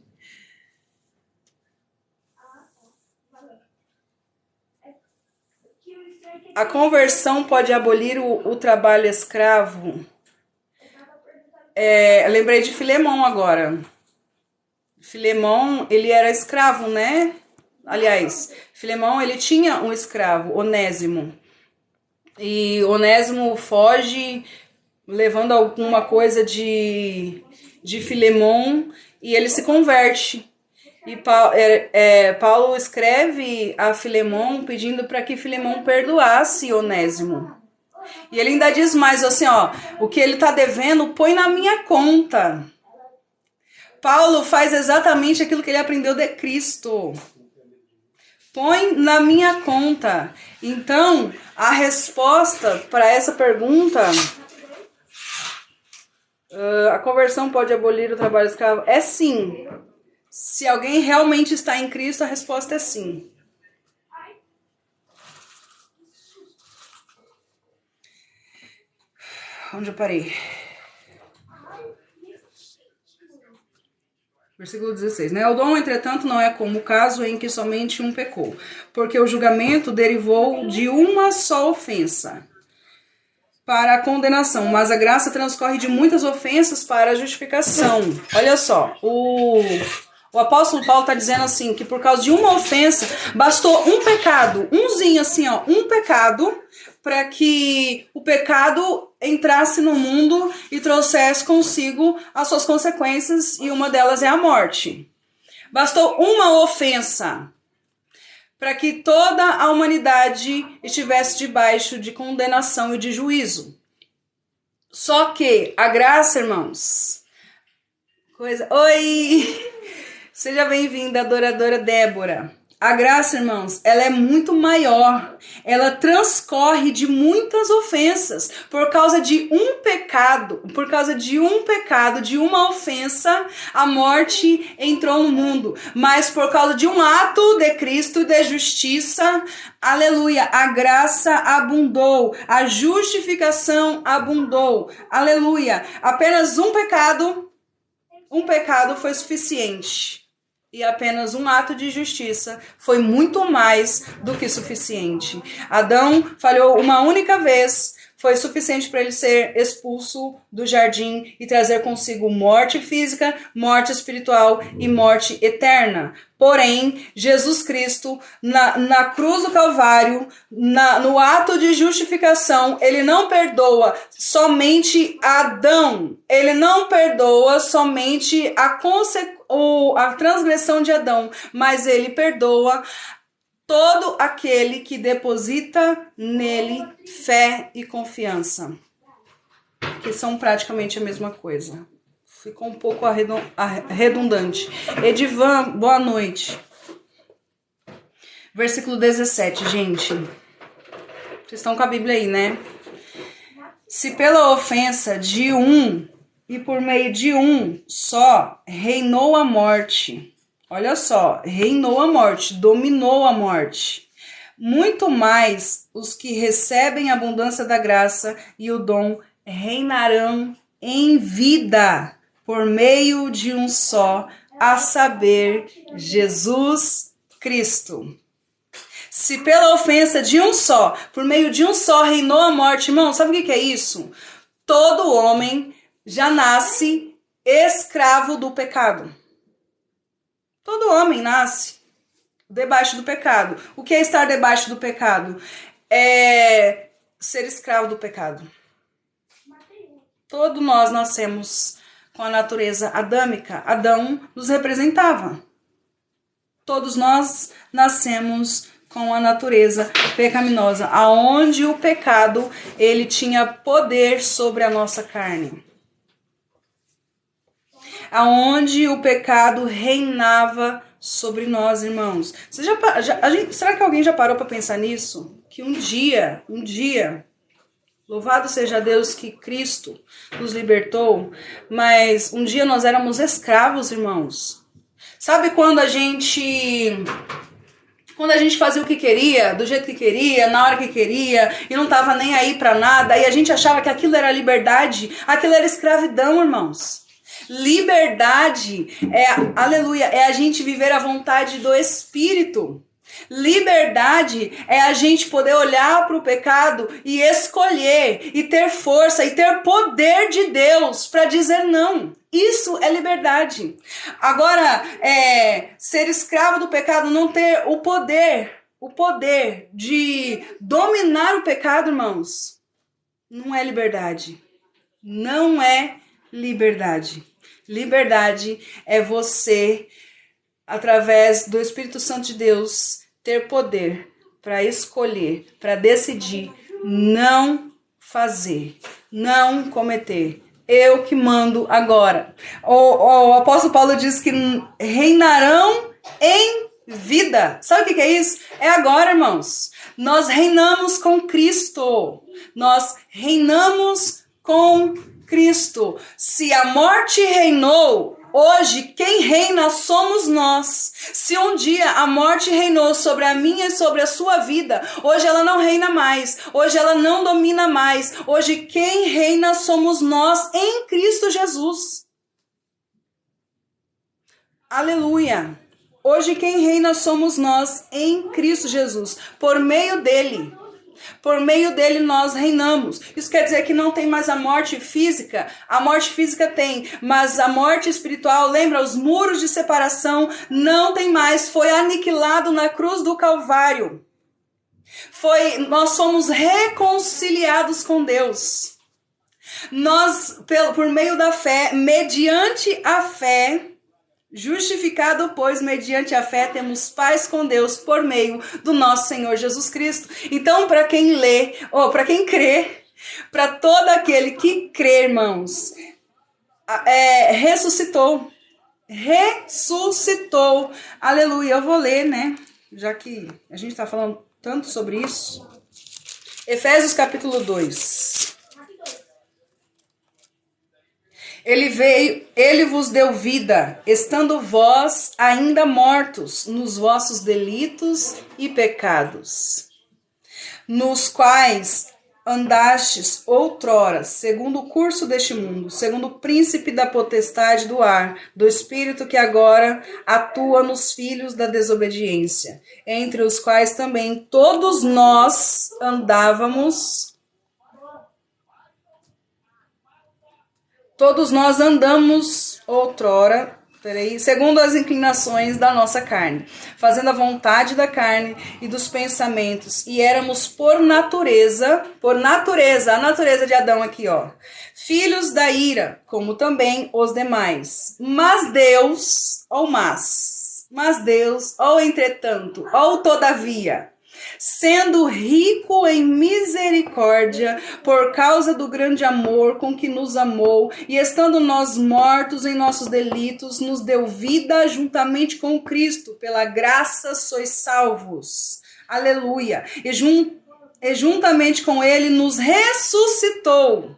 A conversão pode abolir o trabalho escravo. Lembrei de Filemão agora. Filemão, ele era escravo, né? Aliás, Filemão, ele tinha um escravo, Onésimo. E Onésimo foge, levando alguma coisa de Filemão, e ele se converte. E Paulo escreve a Filemão pedindo para que Filemão perdoasse Onésimo. E ele ainda diz mais assim, ó, o que ele está devendo, põe na minha conta. Paulo faz exatamente aquilo que ele aprendeu de Cristo. Põe na minha conta. Então, a resposta para essa pergunta, a conversão pode abolir o trabalho escravo? É sim. Se alguém realmente está em Cristo, a resposta é sim. Onde eu parei? Versículo 16, né? O dom, entretanto, não é como o caso em que somente um pecou, porque o julgamento derivou de uma só ofensa para a condenação, mas a graça transcorre de muitas ofensas para a justificação. Olha só, o apóstolo Paulo está dizendo assim, que por causa de uma ofensa, bastou um pecado, umzinho assim, ó, um pecado, para que o pecado entrasse no mundo e trouxesse consigo as suas consequências, e uma delas é a morte. Bastou uma ofensa para que toda a humanidade estivesse debaixo de condenação e de juízo. Só que a graça, irmãos, Oi! Seja bem-vinda, adoradora Débora. A graça, irmãos, ela é muito maior. Ela transcorre de muitas ofensas. Por causa de um pecado, de uma ofensa, a morte entrou no mundo. Mas por causa de um ato de Cristo de justiça, aleluia, a graça abundou, a justificação abundou, aleluia. Apenas um pecado foi suficiente. E apenas um ato de justiça foi muito mais do que suficiente. Adão falhou uma única vez, foi suficiente para ele ser expulso do jardim e trazer consigo morte física, morte espiritual e morte eterna. Porém, Jesus Cristo, na cruz do Calvário, no ato de justificação, ele não perdoa somente Adão, ele não perdoa somente a transgressão de Adão, mas ele perdoa todo aquele que deposita nele fé e confiança, que são praticamente a mesma coisa. ficou um pouco redundante. Edivan, boa noite. Versículo 17, gente. Vocês estão com a Bíblia aí, né? Se pela ofensa de um e por meio de um só reinou a morte. Olha só, reinou a morte, dominou a morte. Muito mais os que recebem a abundância da graça e o dom reinarão em vida por meio de um só, a saber, Jesus Cristo. Se pela ofensa de um só, por meio de um só, reinou a morte, irmão, sabe o que é isso? Todo homem já nasce escravo do pecado. Todo homem nasce debaixo do pecado. O que é estar debaixo do pecado? É ser escravo do pecado. Todos nós nascemos com a natureza adâmica. Adão nos representava. Todos nós nascemos com a natureza pecaminosa, aonde o pecado ele tinha poder sobre a nossa carne. Aonde o pecado reinava sobre nós, irmãos. Será que alguém já parou para pensar nisso? Que um dia, louvado seja Deus que Cristo nos libertou, mas um dia nós éramos escravos, irmãos. Sabe quando a gente fazia o que queria, do jeito que queria, na hora que queria, e não tava nem aí pra nada, e a gente achava que aquilo era liberdade, aquilo era escravidão, irmãos. Liberdade aleluia, é a gente viver a vontade do Espírito. Liberdade é a gente poder olhar para o pecado e escolher, e ter força, e ter poder de Deus para dizer não. Isso é liberdade. Agora, ser escravo do pecado, não ter o poder de dominar o pecado, irmãos, não é liberdade. Não é liberdade. Liberdade é você, através do Espírito Santo de Deus, ter poder para escolher, para decidir não fazer, não cometer. Eu que mando agora. O apóstolo Paulo diz que reinarão em vida. Sabe o que é isso? É agora, irmãos. Nós reinamos com Cristo. Nós reinamos com Cristo. Se a morte reinou, hoje quem reina somos nós. Se um dia a morte reinou sobre a minha e sobre a sua vida, hoje ela não reina mais. Hoje ela não domina mais. Hoje quem reina somos nós em Cristo Jesus. Aleluia. Hoje quem reina somos nós em Cristo Jesus. Por meio dele. Por meio dele nós reinamos. Isso quer dizer que não tem mais a morte física. A morte física tem, mas a morte espiritual, lembra, os muros de separação não tem mais. Foi aniquilado na cruz do Calvário. Nós somos reconciliados com Deus. Nós, por meio da fé, mediante a fé, justificado, pois, mediante a fé, temos paz com Deus por meio do nosso Senhor Jesus Cristo. Então, para quem para quem crê, para todo aquele que crê, irmãos, ressuscitou. Ressuscitou. Aleluia. Eu vou ler, né? Já que a gente está falando tanto sobre isso. Efésios capítulo 2. Ele vos deu vida, estando vós ainda mortos nos vossos delitos e pecados, nos quais andastes outrora, segundo o curso deste mundo, segundo o príncipe da potestade do ar, do espírito que agora atua nos filhos da desobediência, entre os quais também todos nós andávamos. Todos nós andamos outrora, segundo as inclinações da nossa carne, fazendo a vontade da carne e dos pensamentos, e éramos por natureza, a natureza de Adão aqui, ó, filhos da ira, como também os demais. Mas Deus, ou entretanto, ou todavia, sendo rico em misericórdia, por causa do grande amor com que nos amou, e estando nós mortos em nossos delitos, nos deu vida juntamente com Cristo, pela graça sois salvos. Aleluia! E juntamente com ele nos ressuscitou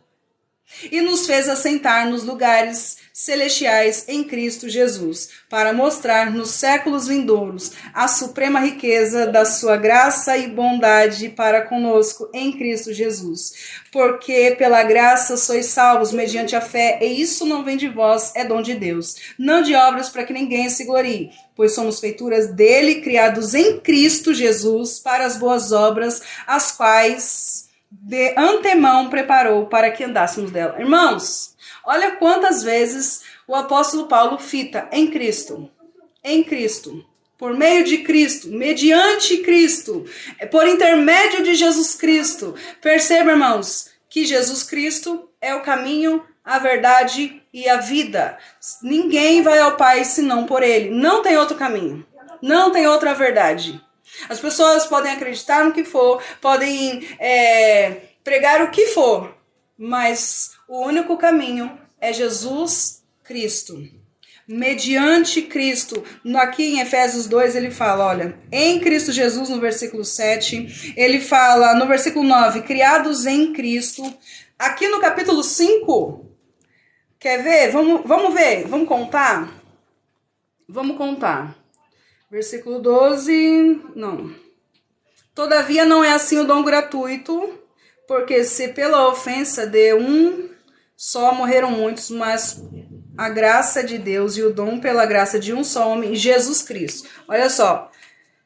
e nos fez assentar nos lugares celestiais em Cristo Jesus, para mostrar nos séculos vindouros a suprema riqueza da sua graça e bondade para conosco em Cristo Jesus. Porque pela graça sois salvos mediante a fé, e isso não vem de vós, é dom de Deus, não de obras para que ninguém se glorie, pois somos feituras dele, criados em Cristo Jesus para as boas obras, as quais de antemão preparou para que andássemos dela. Irmãos, olha quantas vezes o apóstolo Paulo fita em Cristo, por meio de Cristo, mediante Cristo, por intermédio de Jesus Cristo. Perceba, irmãos, que Jesus Cristo é o caminho, a verdade e a vida. Ninguém vai ao Pai senão por ele. Não tem outro caminho, não tem outra verdade. As pessoas podem acreditar no que for, podem pregar o que for, mas o único caminho é Jesus Cristo. Mediante Cristo. Aqui em Efésios 2 ele fala, olha, em Cristo Jesus, no versículo 7, ele fala no versículo 9, criados em Cristo. Aqui no capítulo 5, quer ver? Vamos ver, vamos contar? Vamos contar. Versículo 12, não. Todavia não é assim o dom gratuito, porque se pela ofensa de um só morreram muitos, mas a graça de Deus e o dom pela graça de um só homem, Jesus Cristo. Olha só,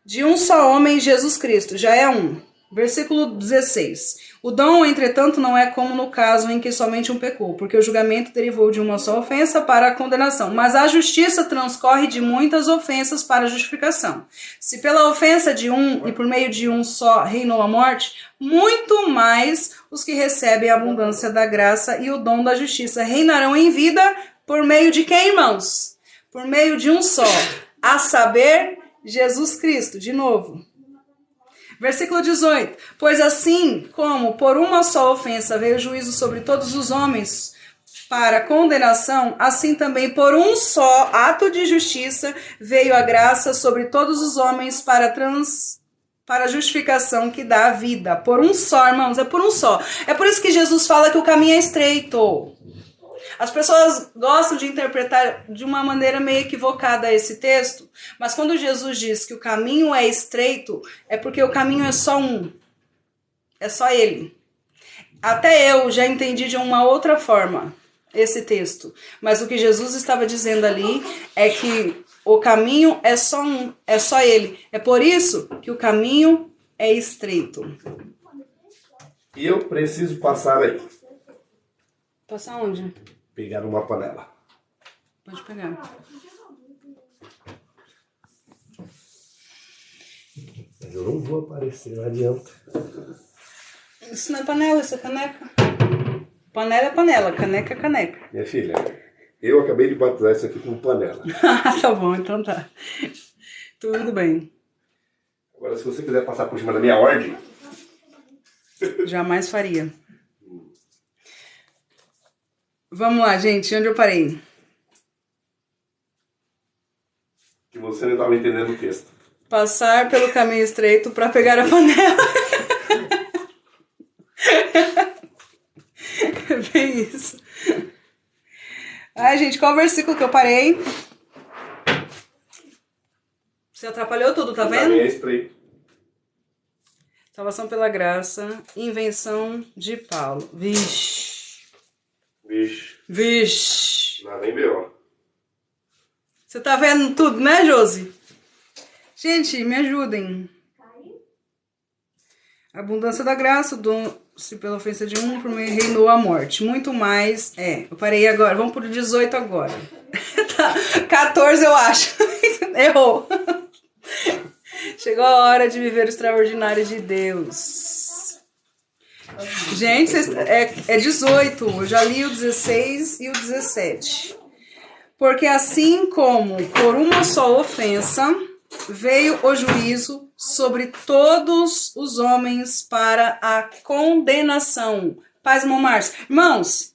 de um só homem, Jesus Cristo, já é um. Versículo 16. O dom, entretanto, não é como no caso em que somente um pecou, porque o julgamento derivou de uma só ofensa para a condenação, mas a justiça transcorre de muitas ofensas para a justificação. Se pela ofensa de um e por meio de um só reinou a morte, muito mais os que recebem a abundância da graça e o dom da justiça reinarão em vida por meio de quem, irmãos? Por meio de um só, a saber, Jesus Cristo. De novo. Versículo 18. Pois assim como por uma só ofensa veio o juízo sobre todos os homens para condenação, assim também por um só ato de justiça veio a graça sobre todos os homens para a justificação que dá a vida. Por um só, irmãos, é por um só. É por isso que Jesus fala que o caminho é estreito. As pessoas gostam de interpretar de uma maneira meio equivocada esse texto, mas quando Jesus diz que o caminho é estreito, é porque o caminho é só um. É só ele. Até eu já entendi de uma outra forma esse texto, mas o que Jesus estava dizendo ali é que o caminho é só um, é só ele. É por isso que o caminho é estreito. E eu preciso passar aí. Passar onde? Pegar uma panela. Pode pegar. Mas eu não vou aparecer, não adianta. Isso não é panela, isso é caneca. Panela é panela, caneca é caneca. Minha filha, eu acabei de batizar isso aqui com panela. Tá bom, então tá. Tudo bem. Agora, se você quiser passar por cima da minha ordem... Jamais faria. Vamos lá, gente. Onde eu parei? Que você não estava entendendo o texto. Passar pelo caminho estreito para pegar a panela. É bem isso. Ai, gente, qual o versículo que eu parei? Você atrapalhou tudo, tá vendo? O caminho é estreito. Salvação pela graça. Invenção de Paulo. Vixe. Vixe. Lá vem B.O. Você tá vendo tudo, né, Josi? Gente, me ajudem. Abundância da graça, se pela ofensa de um, por meio reinou a morte. Muito mais. Eu parei agora. Vamos pro 18 agora. Tá, 14 eu acho. Errou. Chegou a hora de viver o extraordinário de Deus. Gente, é 18. Eu já li o 16 e o 17. Porque assim como por uma só ofensa veio o juízo sobre todos os homens para a condenação. Paz, irmão Márcio. Irmãos,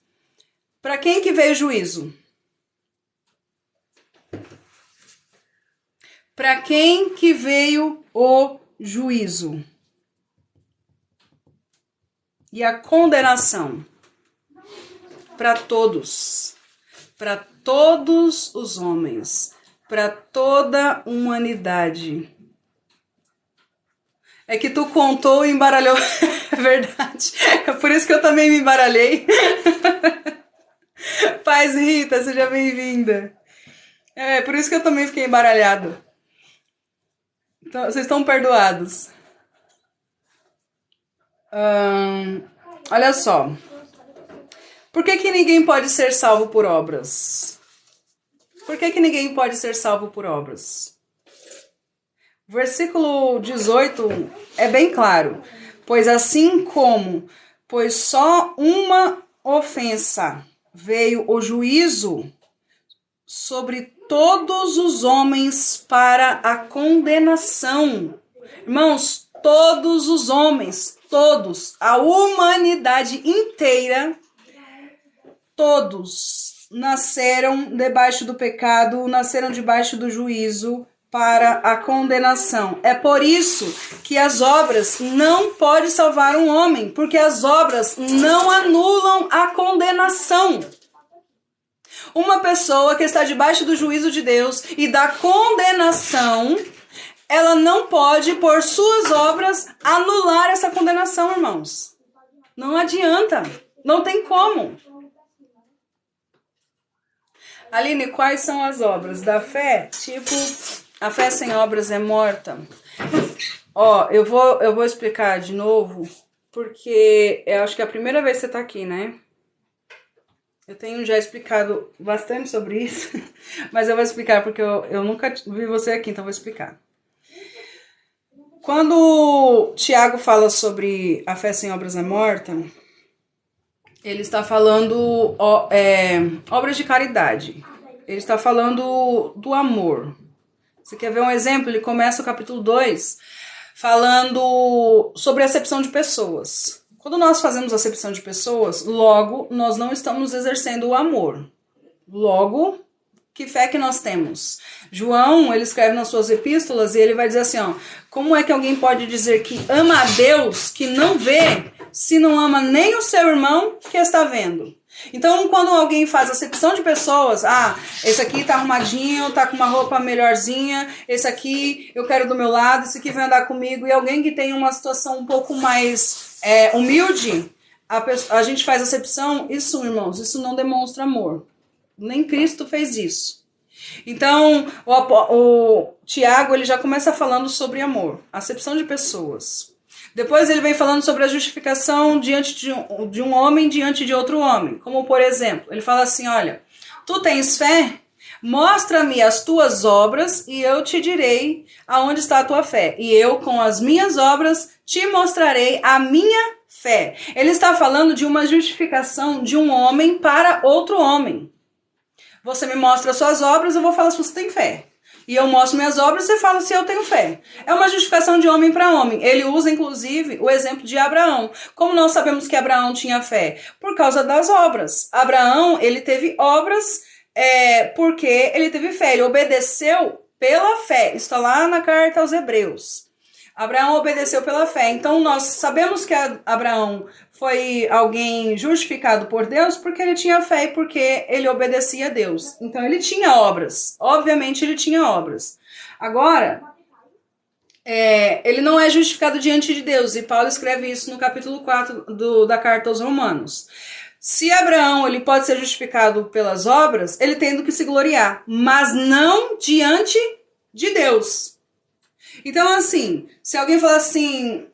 para quem que veio o juízo? Para quem que veio o juízo? E a condenação? Para todos os homens, para toda a humanidade. É que tu contou e embaralhou, é verdade. É por isso que eu também me embaralhei. Paz, Rita, seja bem-vinda. É por isso que eu também fiquei embaralhado. Então, vocês estão perdoados. Olha só. Por que ninguém pode ser salvo por obras? Por que ninguém pode ser salvo por obras? Versículo 18 é bem claro. Pois assim como, pois só uma ofensa veio o juízo sobre todos os homens para a condenação. Irmãos, todos os homens, todos, a humanidade inteira, todos nasceram debaixo do pecado, nasceram debaixo do juízo para a condenação. É por isso que as obras não podem salvar um homem, porque as obras não anulam a condenação. Uma pessoa que está debaixo do juízo de Deus e da condenação, ela não pode, por suas obras, anular essa condenação, irmãos. Não adianta. Não tem como. Aline, quais são as obras da fé? Tipo, a fé sem obras é morta. Ó, eu vou explicar de novo, porque eu acho que é a primeira vez que você está aqui, né? Eu tenho já explicado bastante sobre isso, mas eu vou explicar porque eu nunca vi você aqui, então eu vou explicar. Quando Tiago fala sobre a fé sem obras é morta, ele está falando obras de caridade. Ele está falando do amor. Você quer ver um exemplo? Ele começa o capítulo 2 falando sobre a acepção de pessoas. Quando nós fazemos acepção de pessoas, logo nós não estamos exercendo o amor. Logo, que fé que nós temos? João, ele escreve nas suas epístolas e ele vai dizer assim, ó, como é que alguém pode dizer que ama a Deus, que não vê, se não ama nem o seu irmão que está vendo? Então, quando alguém faz acepção de pessoas, esse aqui tá arrumadinho, tá com uma roupa melhorzinha, esse aqui eu quero do meu lado, esse aqui vai andar comigo, e alguém que tem uma situação um pouco mais humilde, a gente faz acepção, isso, irmãos, isso não demonstra amor. Nem Cristo fez isso. Então, o Tiago, ele já começa falando sobre amor, acepção de pessoas. Depois ele vem falando sobre a justificação diante de um homem diante de outro homem. Como, por exemplo, ele fala assim, olha, tu tens fé? Mostra-me as tuas obras e eu te direi aonde está a tua fé. E eu, com as minhas obras, te mostrarei a minha fé. Ele está falando de uma justificação de um homem para outro homem. Você me mostra as suas obras, eu vou falar se você tem fé. E eu mostro minhas obras, você fala se eu tenho fé. É uma justificação de homem para homem. Ele usa, inclusive, o exemplo de Abraão. Como nós sabemos que Abraão tinha fé? Por causa das obras. Abraão, ele teve obras porque ele teve fé. Ele obedeceu pela fé. Está lá na carta aos Hebreus. Abraão obedeceu pela fé. Então, nós sabemos que Abraão foi alguém justificado por Deus porque ele tinha fé e porque ele obedecia a Deus. Então, ele tinha obras. Obviamente, ele tinha obras. Agora, ele não é justificado diante de Deus. E Paulo escreve isso no capítulo 4 da carta aos Romanos. Se Abraão ele pode ser justificado pelas obras, ele tem do que se gloriar. Mas não diante de Deus. Então, assim, se alguém falar assim,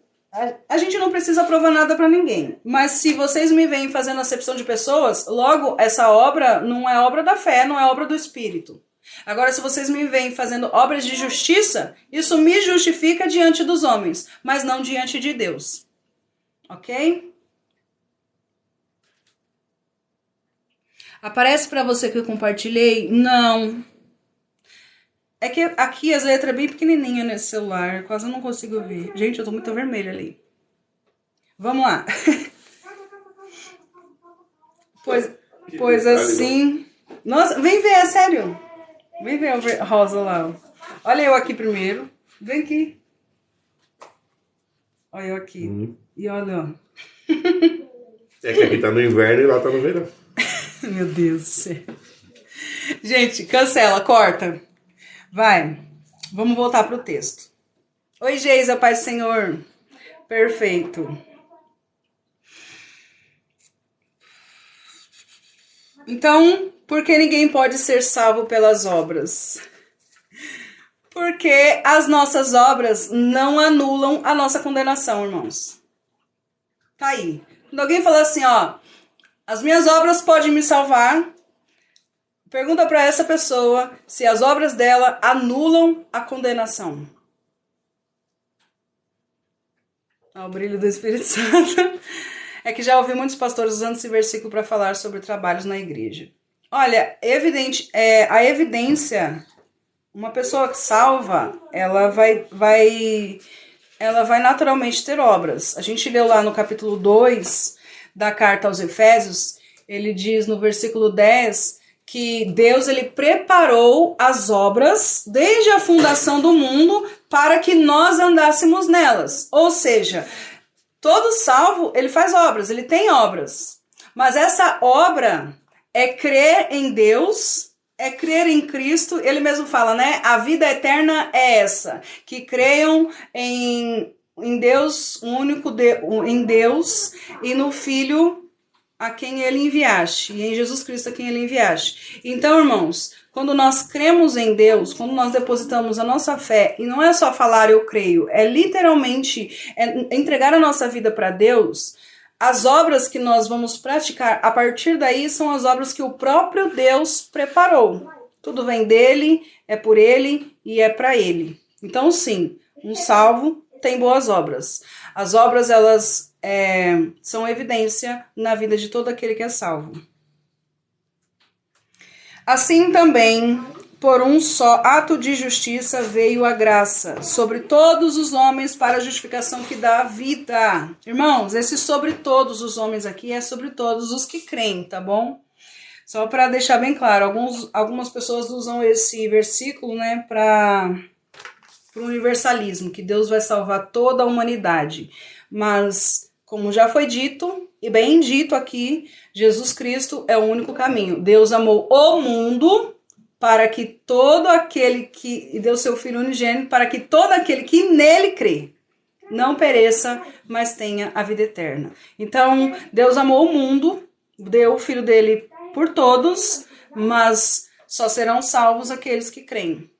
a gente não precisa provar nada pra ninguém, mas se vocês me veem fazendo acepção de pessoas, logo, essa obra não é obra da fé, não é obra do Espírito. Agora, se vocês me veem fazendo obras de justiça, isso me justifica diante dos homens, mas não diante de Deus. Ok? Aparece pra você que eu compartilhei? Não. É que aqui as letras é bem pequenininha nesse celular, quase eu não consigo ver. Gente, eu tô muito vermelha ali. Vamos lá. Pois assim... Nossa, vem ver, é sério. Vem ver o rosa lá. Olha eu aqui primeiro. Vem aqui. Olha eu aqui. E olha, ó. É que aqui tá no inverno e lá tá no verão. Meu Deus do céu. Gente, cancela, corta. Vai. Vamos voltar pro texto. Oi, Geisa, Pai Senhor. Perfeito. Então, por que ninguém pode ser salvo pelas obras? Porque as nossas obras não anulam a nossa condenação, irmãos. Tá aí. Quando alguém fala assim, ó, as minhas obras podem me salvar, pergunta para essa pessoa se as obras dela anulam a condenação. O brilho do Espírito Santo. É que já ouvi muitos pastores usando esse versículo para falar sobre trabalhos na igreja. Olha, a evidência, uma pessoa salva, ela vai naturalmente ter obras. A gente leu lá no capítulo 2 da carta aos Efésios, ele diz no versículo 10 que Deus ele preparou as obras desde a fundação do mundo para que nós andássemos nelas. Ou seja, todo salvo, ele faz obras, ele tem obras. Mas essa obra é crer em Deus, é crer em Cristo. Ele mesmo fala, né? A vida eterna é essa, que creiam em Deus, em Deus e no Filho a quem ele enviaste, e em Jesus Cristo a quem ele enviaste. Então, irmãos, quando nós cremos em Deus, quando nós depositamos a nossa fé, e não é só falar eu creio, é literalmente entregar a nossa vida para Deus, as obras que nós vamos praticar a partir daí são as obras que o próprio Deus preparou. Tudo vem dele, é por ele e é para ele. Então, sim, um salvo tem boas obras. As obras, elas são evidência na vida de todo aquele que é salvo. Assim também, por um só ato de justiça veio a graça sobre todos os homens para a justificação que dá a vida. Irmãos, esse sobre todos os homens aqui é sobre todos os que creem, tá bom? Só para deixar bem claro, algumas pessoas usam esse versículo, né, para o universalismo, que Deus vai salvar toda a humanidade. Mas, como já foi dito, e bem dito aqui, Jesus Cristo é o único caminho. Deus amou o mundo para que todo aquele que... E deu seu Filho unigênito para que todo aquele que nele crê não pereça, mas tenha a vida eterna. Então, Deus amou o mundo, deu o Filho dele por todos, mas só serão salvos aqueles que creem.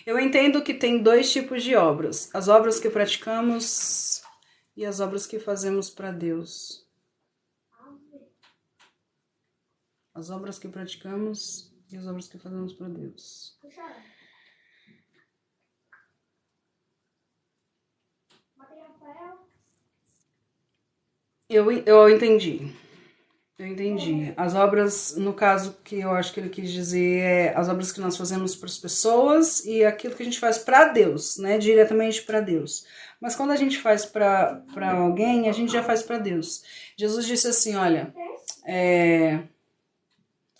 Eu entendo que tem dois tipos de obras. As obras que praticamos e as obras que fazemos para Deus. As obras que praticamos e as obras que fazemos para Deus. Eu entendi. Eu entendi. As obras, no caso que eu acho que ele quis dizer, é as obras que nós fazemos para as pessoas e aquilo que a gente faz para Deus, né? Diretamente para Deus. Mas quando a gente faz para alguém, a gente já faz para Deus. Jesus disse assim, olha,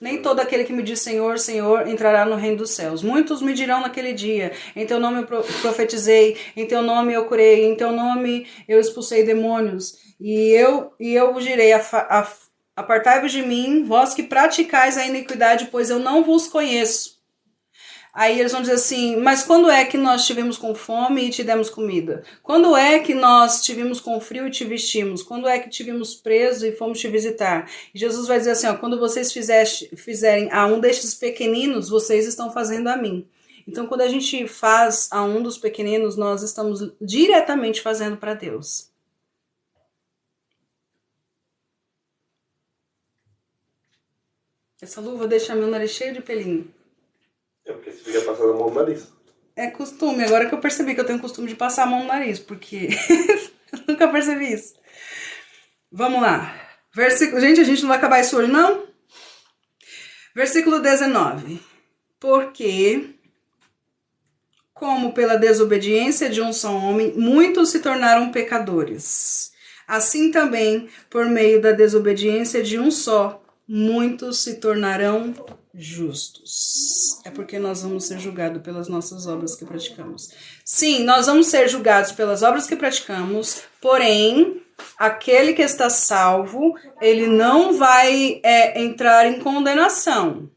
nem todo aquele que me diz Senhor, Senhor, entrará no reino dos céus. Muitos me dirão naquele dia, em teu nome eu profetizei, em teu nome eu curei, em teu nome eu expulsei demônios. E eu vos direi, apartai-vos de mim, vós que praticais a iniquidade, pois eu não vos conheço. Aí eles vão dizer assim, mas quando é que nós estivemos com fome e te demos comida? Quando é que nós estivemos com frio e te vestimos? Quando é que estivemos presos e fomos te visitar? E Jesus vai dizer assim, ó, quando vocês fizerem a um destes pequeninos, vocês estão fazendo a mim. Então, quando a gente faz a um dos pequeninos, nós estamos diretamente fazendo para Deus. Essa luva deixa meu nariz cheio de pelinho. É porque você fica passando a mão no nariz. É costume, agora que eu percebi que eu tenho costume de passar a mão no nariz, porque eu nunca percebi isso. Vamos lá. Versículo. Gente, a gente não vai acabar isso hoje, não? Versículo 19. Porque, como pela desobediência de um só homem, muitos se tornaram pecadores, assim também, por meio da desobediência de um só, muitos se tornarão justos. É porque nós vamos ser julgados pelas nossas obras que praticamos. Sim, nós vamos ser julgados pelas obras que praticamos, porém, aquele que está salvo, ele não vai entrar em condenação.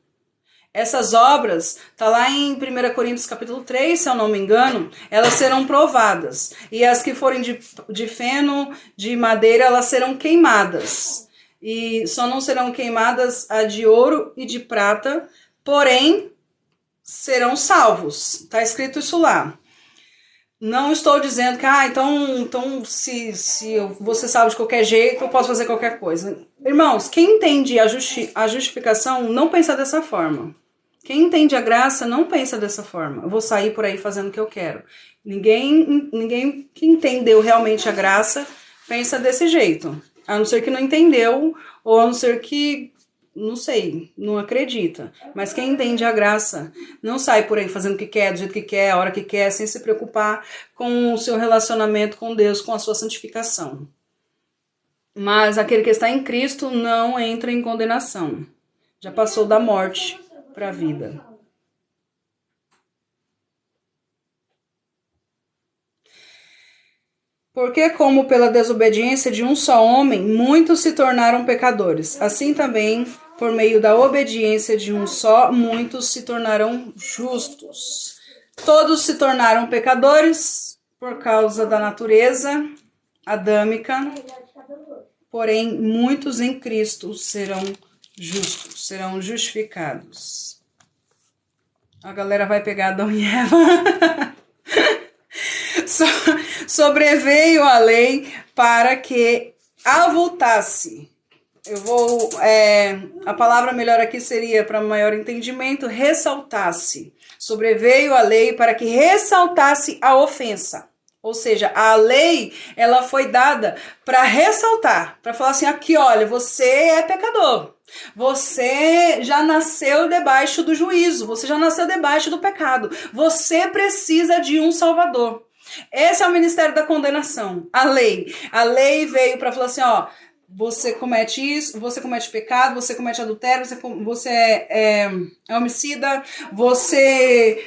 Essas obras, tá lá em 1 Coríntios capítulo 3, se eu não me engano, elas serão provadas. E as que forem de feno, de madeira, elas serão queimadas. E só não serão queimadas a de ouro e de prata, porém, serão salvos. Tá escrito isso lá. Não estou dizendo que, então se você salvo de qualquer jeito, eu posso fazer qualquer coisa. Irmãos, quem entende a justificação não pensa dessa forma. Quem entende a graça não pensa dessa forma. Eu vou sair por aí fazendo o que eu quero. Ninguém que entendeu realmente a graça pensa desse jeito. A não ser que não entendeu, ou a não ser que, não sei, não acredita. Mas quem entende a graça não sai por aí fazendo o que quer, do jeito que quer, a hora que quer, sem se preocupar com o seu relacionamento com Deus, com a sua santificação. Mas aquele que está em Cristo não entra em condenação. Já passou da morte para a vida. Porque, como pela desobediência de um só homem, muitos se tornaram pecadores, assim também, por meio da obediência de um só, muitos se tornarão justos. Todos se tornaram pecadores por causa da natureza adâmica, porém, muitos em Cristo serão justos, serão justificados. A galera vai pegar Adão e Eva. Sobreveio a lei para que avultasse. A palavra melhor aqui seria, para maior entendimento, ressaltasse. Sobreveio a lei para que ressaltasse a ofensa. Ou seja, a lei, ela foi dada para ressaltar, para falar assim, aqui, olha, você é pecador. Você já nasceu debaixo do juízo, você já nasceu debaixo do pecado. Você precisa de um salvador. Esse é o ministério da condenação, a lei. A lei veio para falar assim, ó, você comete isso, você comete pecado, você comete adultério, você é homicida, você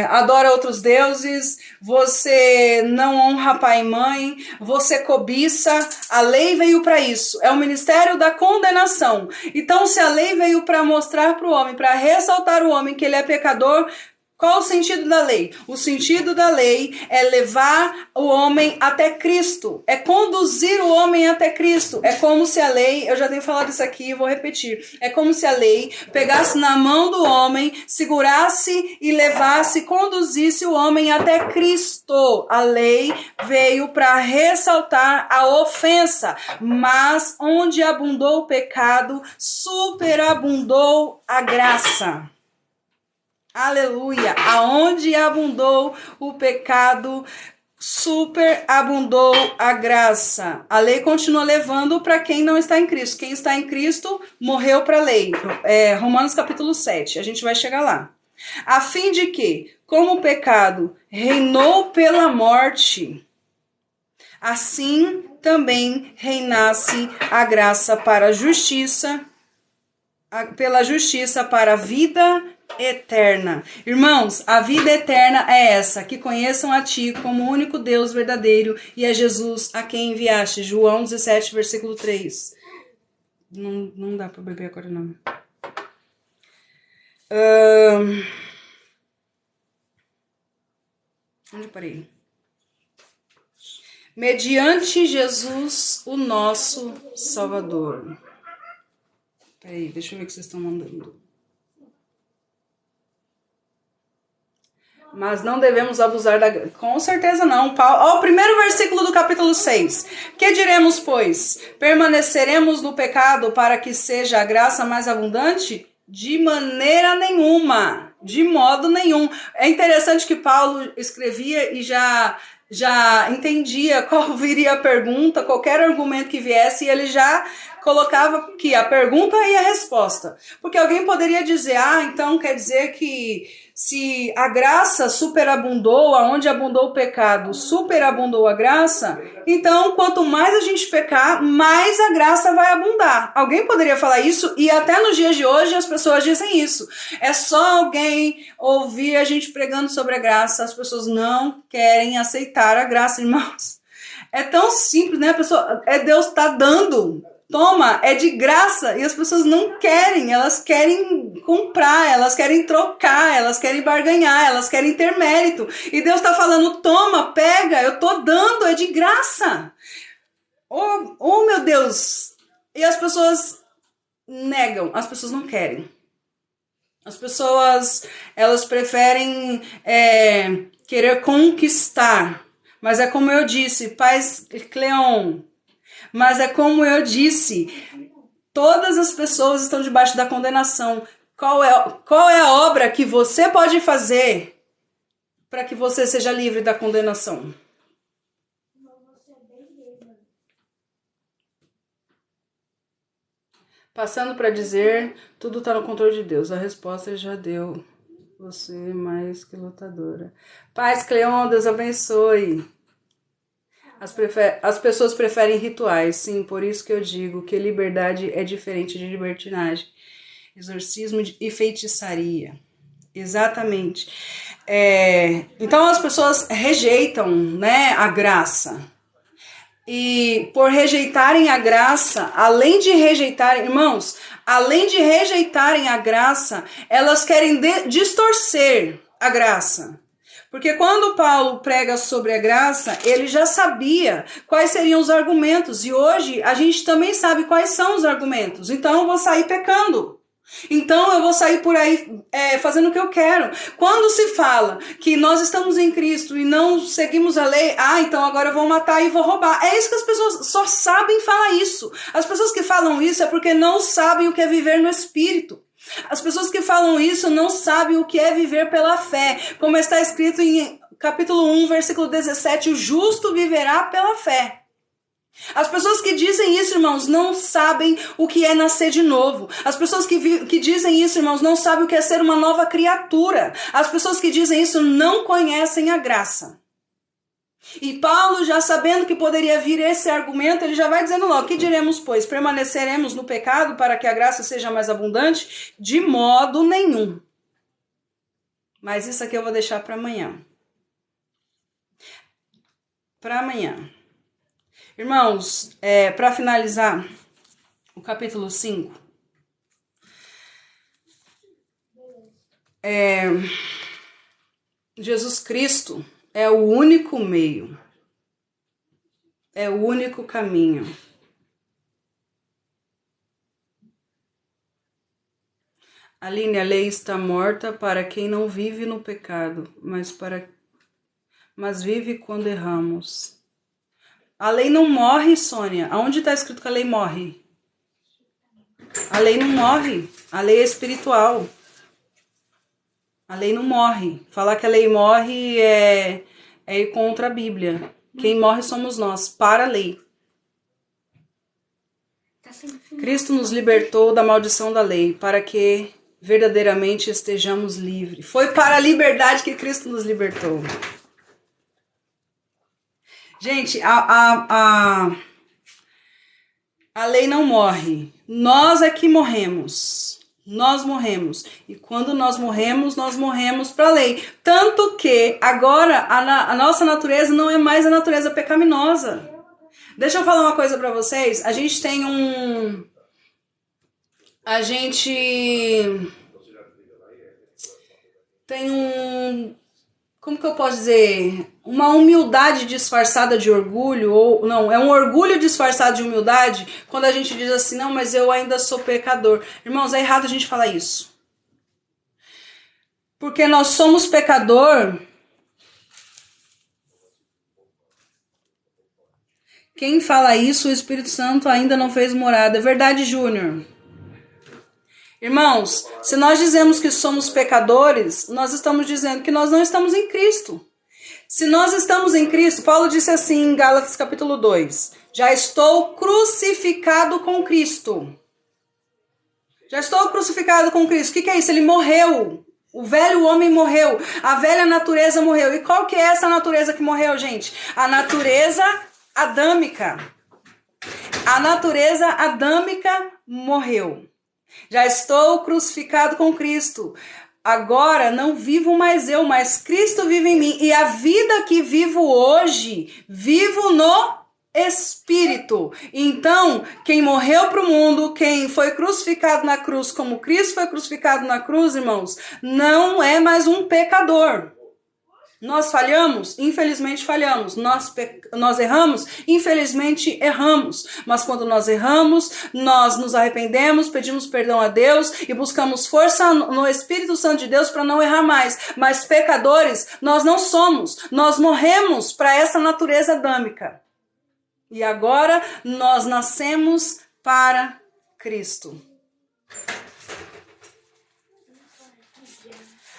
adora outros deuses, você não honra pai e mãe, você cobiça. A lei veio para isso, é o ministério da condenação. Então, se a lei veio para mostrar para o homem, para ressaltar o homem que ele é pecador, qual o sentido da lei? O sentido da lei é levar o homem até Cristo, é conduzir o homem até Cristo. É como se a lei, eu já tenho falado isso aqui, vou repetir, é como se a lei pegasse na mão do homem, segurasse e levasse, conduzisse o homem até Cristo. A lei veio para ressaltar a ofensa, mas onde abundou o pecado, superabundou a graça. Aleluia! Aonde abundou o pecado, superabundou a graça. A lei continua levando para quem não está em Cristo. Quem está em Cristo morreu para a lei. Romanos capítulo 7. A gente vai chegar lá. A fim de que, como o pecado reinou pela morte, assim também reinasse a graça para a justiça, pela justiça para a vida eterna. Irmãos, a vida eterna é essa, que conheçam a ti como o único Deus verdadeiro e a Jesus a quem enviaste. João 17, versículo 3. Não dá para beber agora não. Onde eu parei? Mediante Jesus, o nosso Salvador. Peraí, deixa eu ver o que vocês estão mandando. Mas não devemos abusar da graça. Com certeza não. O primeiro versículo do capítulo 6. Que diremos, pois? Permaneceremos no pecado para que seja a graça mais abundante? De maneira nenhuma. De modo nenhum. É interessante que Paulo escrevia e já entendia qual viria a pergunta, qualquer argumento que viesse, e ele já colocava aqui a pergunta e a resposta. Porque alguém poderia dizer, então quer dizer que se a graça superabundou, aonde abundou o pecado, superabundou a graça, então quanto mais a gente pecar, mais a graça vai abundar. Alguém poderia falar isso e até nos dias de hoje as pessoas dizem isso. É só alguém ouvir a gente pregando sobre a graça, as pessoas não querem aceitar a graça, irmãos. É tão simples, né? A pessoa, Deus está dando. Toma, é de graça, e as pessoas não querem, elas querem comprar, elas querem trocar, elas querem barganhar, elas querem ter mérito, e Deus está falando, toma, pega, eu tô dando, é de graça. Oh meu Deus, e as pessoas negam, as pessoas não querem. As pessoas, elas preferem querer conquistar, mas é como eu disse, Paz Cleon, mas é como eu disse, todas as pessoas estão debaixo da condenação. Qual é a obra que você pode fazer para que você seja livre da condenação? Passando para dizer, tudo está no controle de Deus. A resposta ele já deu. Você é mais que lutadora. Paz Cleon, Deus abençoe. As pessoas preferem rituais, sim, por isso que eu digo que liberdade é diferente de libertinagem, exorcismo e feitiçaria, exatamente. Então as pessoas rejeitam, né, a graça, e por rejeitarem a graça, além de rejeitarem, irmãos, além de rejeitarem a graça, elas querem distorcer a graça. Porque quando Paulo prega sobre a graça, ele já sabia quais seriam os argumentos. E hoje a gente também sabe quais são os argumentos. Então eu vou sair pecando. Então eu vou sair por aí fazendo o que eu quero. Quando se fala que nós estamos em Cristo e não seguimos a lei, então agora eu vou matar e vou roubar. É isso que as pessoas só sabem falar isso. As pessoas que falam isso é porque não sabem o que é viver no Espírito. As pessoas que falam isso não sabem o que é viver pela fé. Como está escrito em capítulo 1, versículo 17, o justo viverá pela fé. As pessoas que dizem isso, irmãos, não sabem o que é nascer de novo. As pessoas que dizem isso, irmãos, não sabem o que é ser uma nova criatura. As pessoas que dizem isso não conhecem a graça. E Paulo, já sabendo que poderia vir esse argumento, ele já vai dizendo logo, que diremos, pois? Permaneceremos no pecado para que a graça seja mais abundante? De modo nenhum. Mas isso aqui eu vou deixar para amanhã. Para amanhã. Irmãos, para finalizar o capítulo 5, Jesus Cristo é o único meio, é o único caminho. Aline, a lei está morta para quem não vive no pecado, mas vive quando erramos. A lei não morre, Sônia. Aonde está escrito que a lei morre? A lei não morre. A lei é espiritual. A lei não morre. Falar que a lei morre é ir contra a Bíblia. Quem morre somos nós, para a lei. Cristo nos libertou da maldição da lei, para que verdadeiramente estejamos livres. Foi para a liberdade que Cristo nos libertou. Gente, a lei não morre. Nós é que morremos. Nós morremos. E quando nós morremos para a lei. Tanto que agora a nossa natureza não é mais a natureza pecaminosa. Deixa eu falar uma coisa para vocês. A gente tem como que eu posso dizer? Uma humildade disfarçada de orgulho, ou não, é um orgulho disfarçado de humildade, quando a gente diz assim, não, mas eu ainda sou pecador. Irmãos, é errado a gente falar isso. Porque nós somos pecador. Quem fala isso, o Espírito Santo ainda não fez morada. É verdade, Júnior? Irmãos, se nós dizemos que somos pecadores, nós estamos dizendo que nós não estamos em Cristo. Se nós estamos em Cristo, Paulo disse assim em Gálatas capítulo 2, já estou crucificado com Cristo. Já estou crucificado com Cristo. O que é isso? Ele morreu. O velho homem morreu. A velha natureza morreu. E qual que é essa natureza que morreu, gente? A natureza adâmica. A natureza adâmica morreu. Já estou crucificado com Cristo. Agora não vivo mais eu, mas Cristo vive em mim. E a vida que vivo hoje, vivo no Espírito. Então, quem morreu para o mundo, quem foi crucificado na cruz, como Cristo foi crucificado na cruz, irmãos, não é mais um pecador. Nós falhamos? Infelizmente falhamos. Nós erramos? Infelizmente erramos. Mas quando nós erramos, nós nos arrependemos, pedimos perdão a Deus e buscamos força no Espírito Santo de Deus para não errar mais. Mas pecadores, nós não somos. Nós morremos para essa natureza adâmica. E agora nós nascemos para Cristo.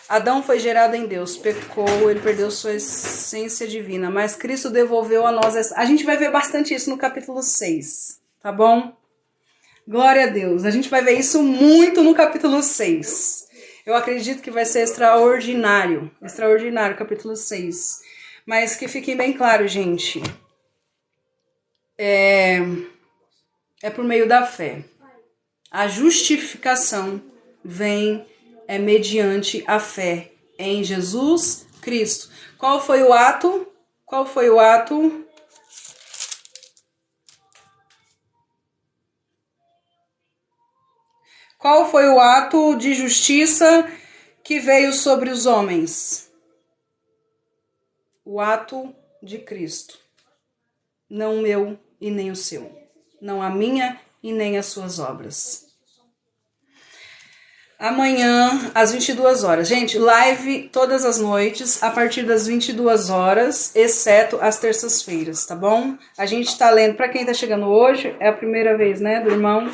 Adão foi gerado em Deus, pecou, ele perdeu sua essência divina, mas Cristo devolveu a nós. A gente vai ver bastante isso no capítulo 6, tá bom? Glória a Deus. A gente vai ver isso muito no capítulo 6. Eu acredito que vai ser extraordinário o capítulo 6. Mas que fiquem bem claro, gente. É por meio da fé. A justificação vem mediante a fé em Jesus Cristo. Qual foi o ato? Qual foi o ato? Qual foi o ato de justiça que veio sobre os homens? O ato de Cristo. Não o meu e nem o seu. Não a minha e nem as suas obras. Amanhã, às 22 horas. Gente, live todas as noites, a partir das 22 horas, exceto às terças-feiras, tá bom? A gente tá lendo, pra quem tá chegando hoje, é a primeira vez, né, do irmão?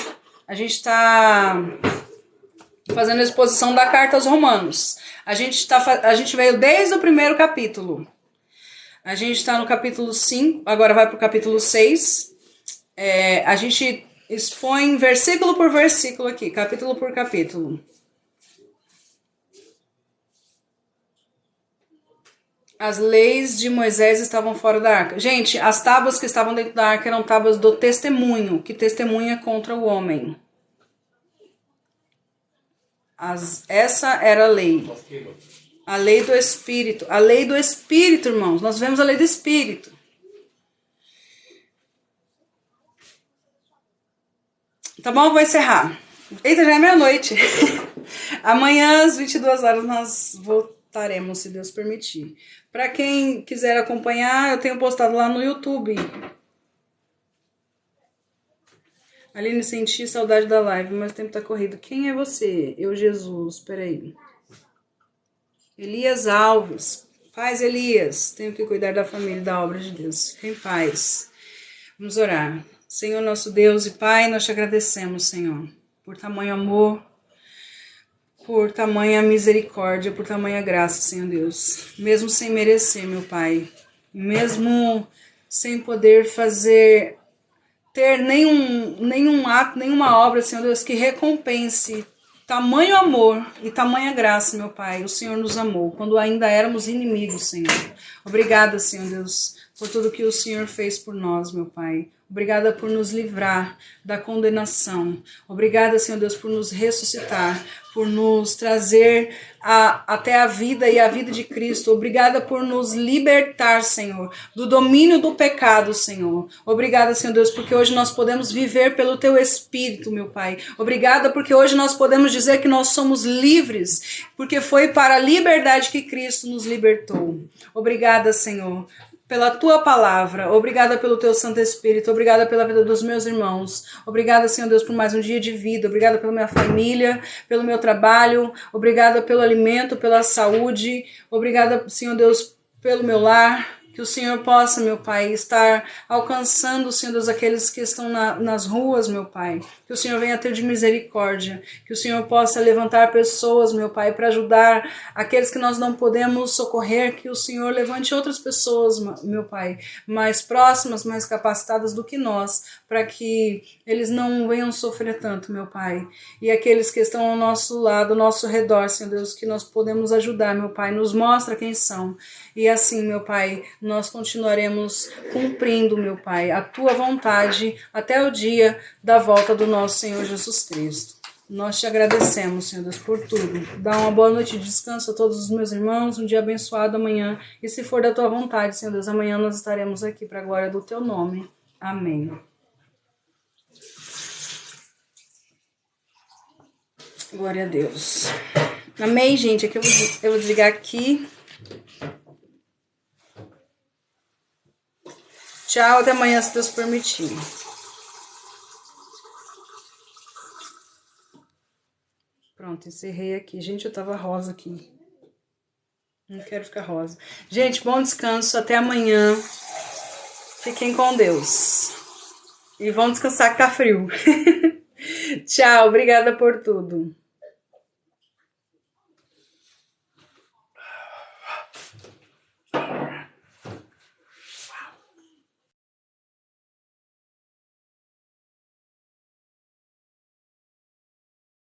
A gente tá fazendo a exposição da carta aos Romanos. A gente veio desde o primeiro capítulo. A gente tá no capítulo 5, agora vai pro capítulo 6. A gente expõe versículo por versículo aqui, capítulo por capítulo. As leis de Moisés estavam fora da arca. Gente, as tábuas que estavam dentro da arca eram tábuas do testemunho, que testemunha contra o homem. Essa era a lei. A lei do Espírito. A lei do Espírito, irmãos. Nós vemos a lei do Espírito. Tá bom? Eu vou encerrar. Eita, já é meia-noite. Amanhã, às 22 horas, nós voltaremos, se Deus permitir. Para quem quiser acompanhar, eu tenho postado lá no YouTube. Aline, senti saudade da live, mas o tempo tá corrido. Quem é você? Eu, Jesus. Peraí. Elias Alves. Paz, Elias. Tenho que cuidar da família e da obra de Deus. Fique em paz. Vamos orar. Senhor, nosso Deus e Pai, nós te agradecemos, Senhor, por tamanho amor, por tamanha misericórdia, por tamanha graça, Senhor Deus. Mesmo sem merecer, meu Pai, mesmo sem poder ter nenhum ato, nenhuma obra, Senhor Deus, que recompense tamanho amor e tamanha graça, meu Pai. O Senhor nos amou quando ainda éramos inimigos, Senhor. Obrigada, Senhor Deus, por tudo que o Senhor fez por nós, meu Pai. Obrigada por nos livrar da condenação. Obrigada, Senhor Deus, por nos ressuscitar, por nos trazer até a vida e a vida de Cristo. Obrigada por nos libertar, Senhor, do domínio do pecado, Senhor. Obrigada, Senhor Deus, porque hoje nós podemos viver pelo Teu Espírito, meu Pai. Obrigada porque hoje nós podemos dizer que nós somos livres, porque foi para a liberdade que Cristo nos libertou. Obrigada, Senhor, pela Tua palavra, obrigada pelo Teu Santo Espírito, obrigada pela vida dos meus irmãos, obrigada, Senhor Deus, por mais um dia de vida, obrigada pela minha família, pelo meu trabalho, obrigada pelo alimento, pela saúde, obrigada, Senhor Deus, pelo meu lar, Que o Senhor possa, meu Pai, estar alcançando, Senhor Deus, aqueles que estão nas ruas, meu Pai. Que o Senhor venha ter de misericórdia. Que o Senhor possa levantar pessoas, meu Pai, para ajudar aqueles que nós não podemos socorrer. Que o Senhor levante outras pessoas, meu Pai, mais próximas, mais capacitadas do que nós, para que eles não venham sofrer tanto, meu Pai. E aqueles que estão ao nosso lado, ao nosso redor, Senhor Deus, que nós podemos ajudar, meu Pai. Nos mostra quem são. E assim, meu Pai, nós continuaremos cumprindo, meu Pai, a Tua vontade até o dia da volta do nosso Senhor Jesus Cristo. Nós te agradecemos, Senhor Deus, por tudo. Dá uma boa noite de descanso a todos os meus irmãos, um dia abençoado amanhã. E se for da Tua vontade, Senhor Deus, amanhã nós estaremos aqui para a glória do Teu nome. Amém. Glória a Deus. Amém, gente. Aqui eu vou desligar aqui. Tchau, até amanhã, se Deus permitir. Pronto, encerrei aqui. Gente, eu tava rosa aqui. Não quero ficar rosa. Gente, bom descanso. Até amanhã. Fiquem com Deus. E vão descansar que tá frio. Tchau, obrigada por tudo.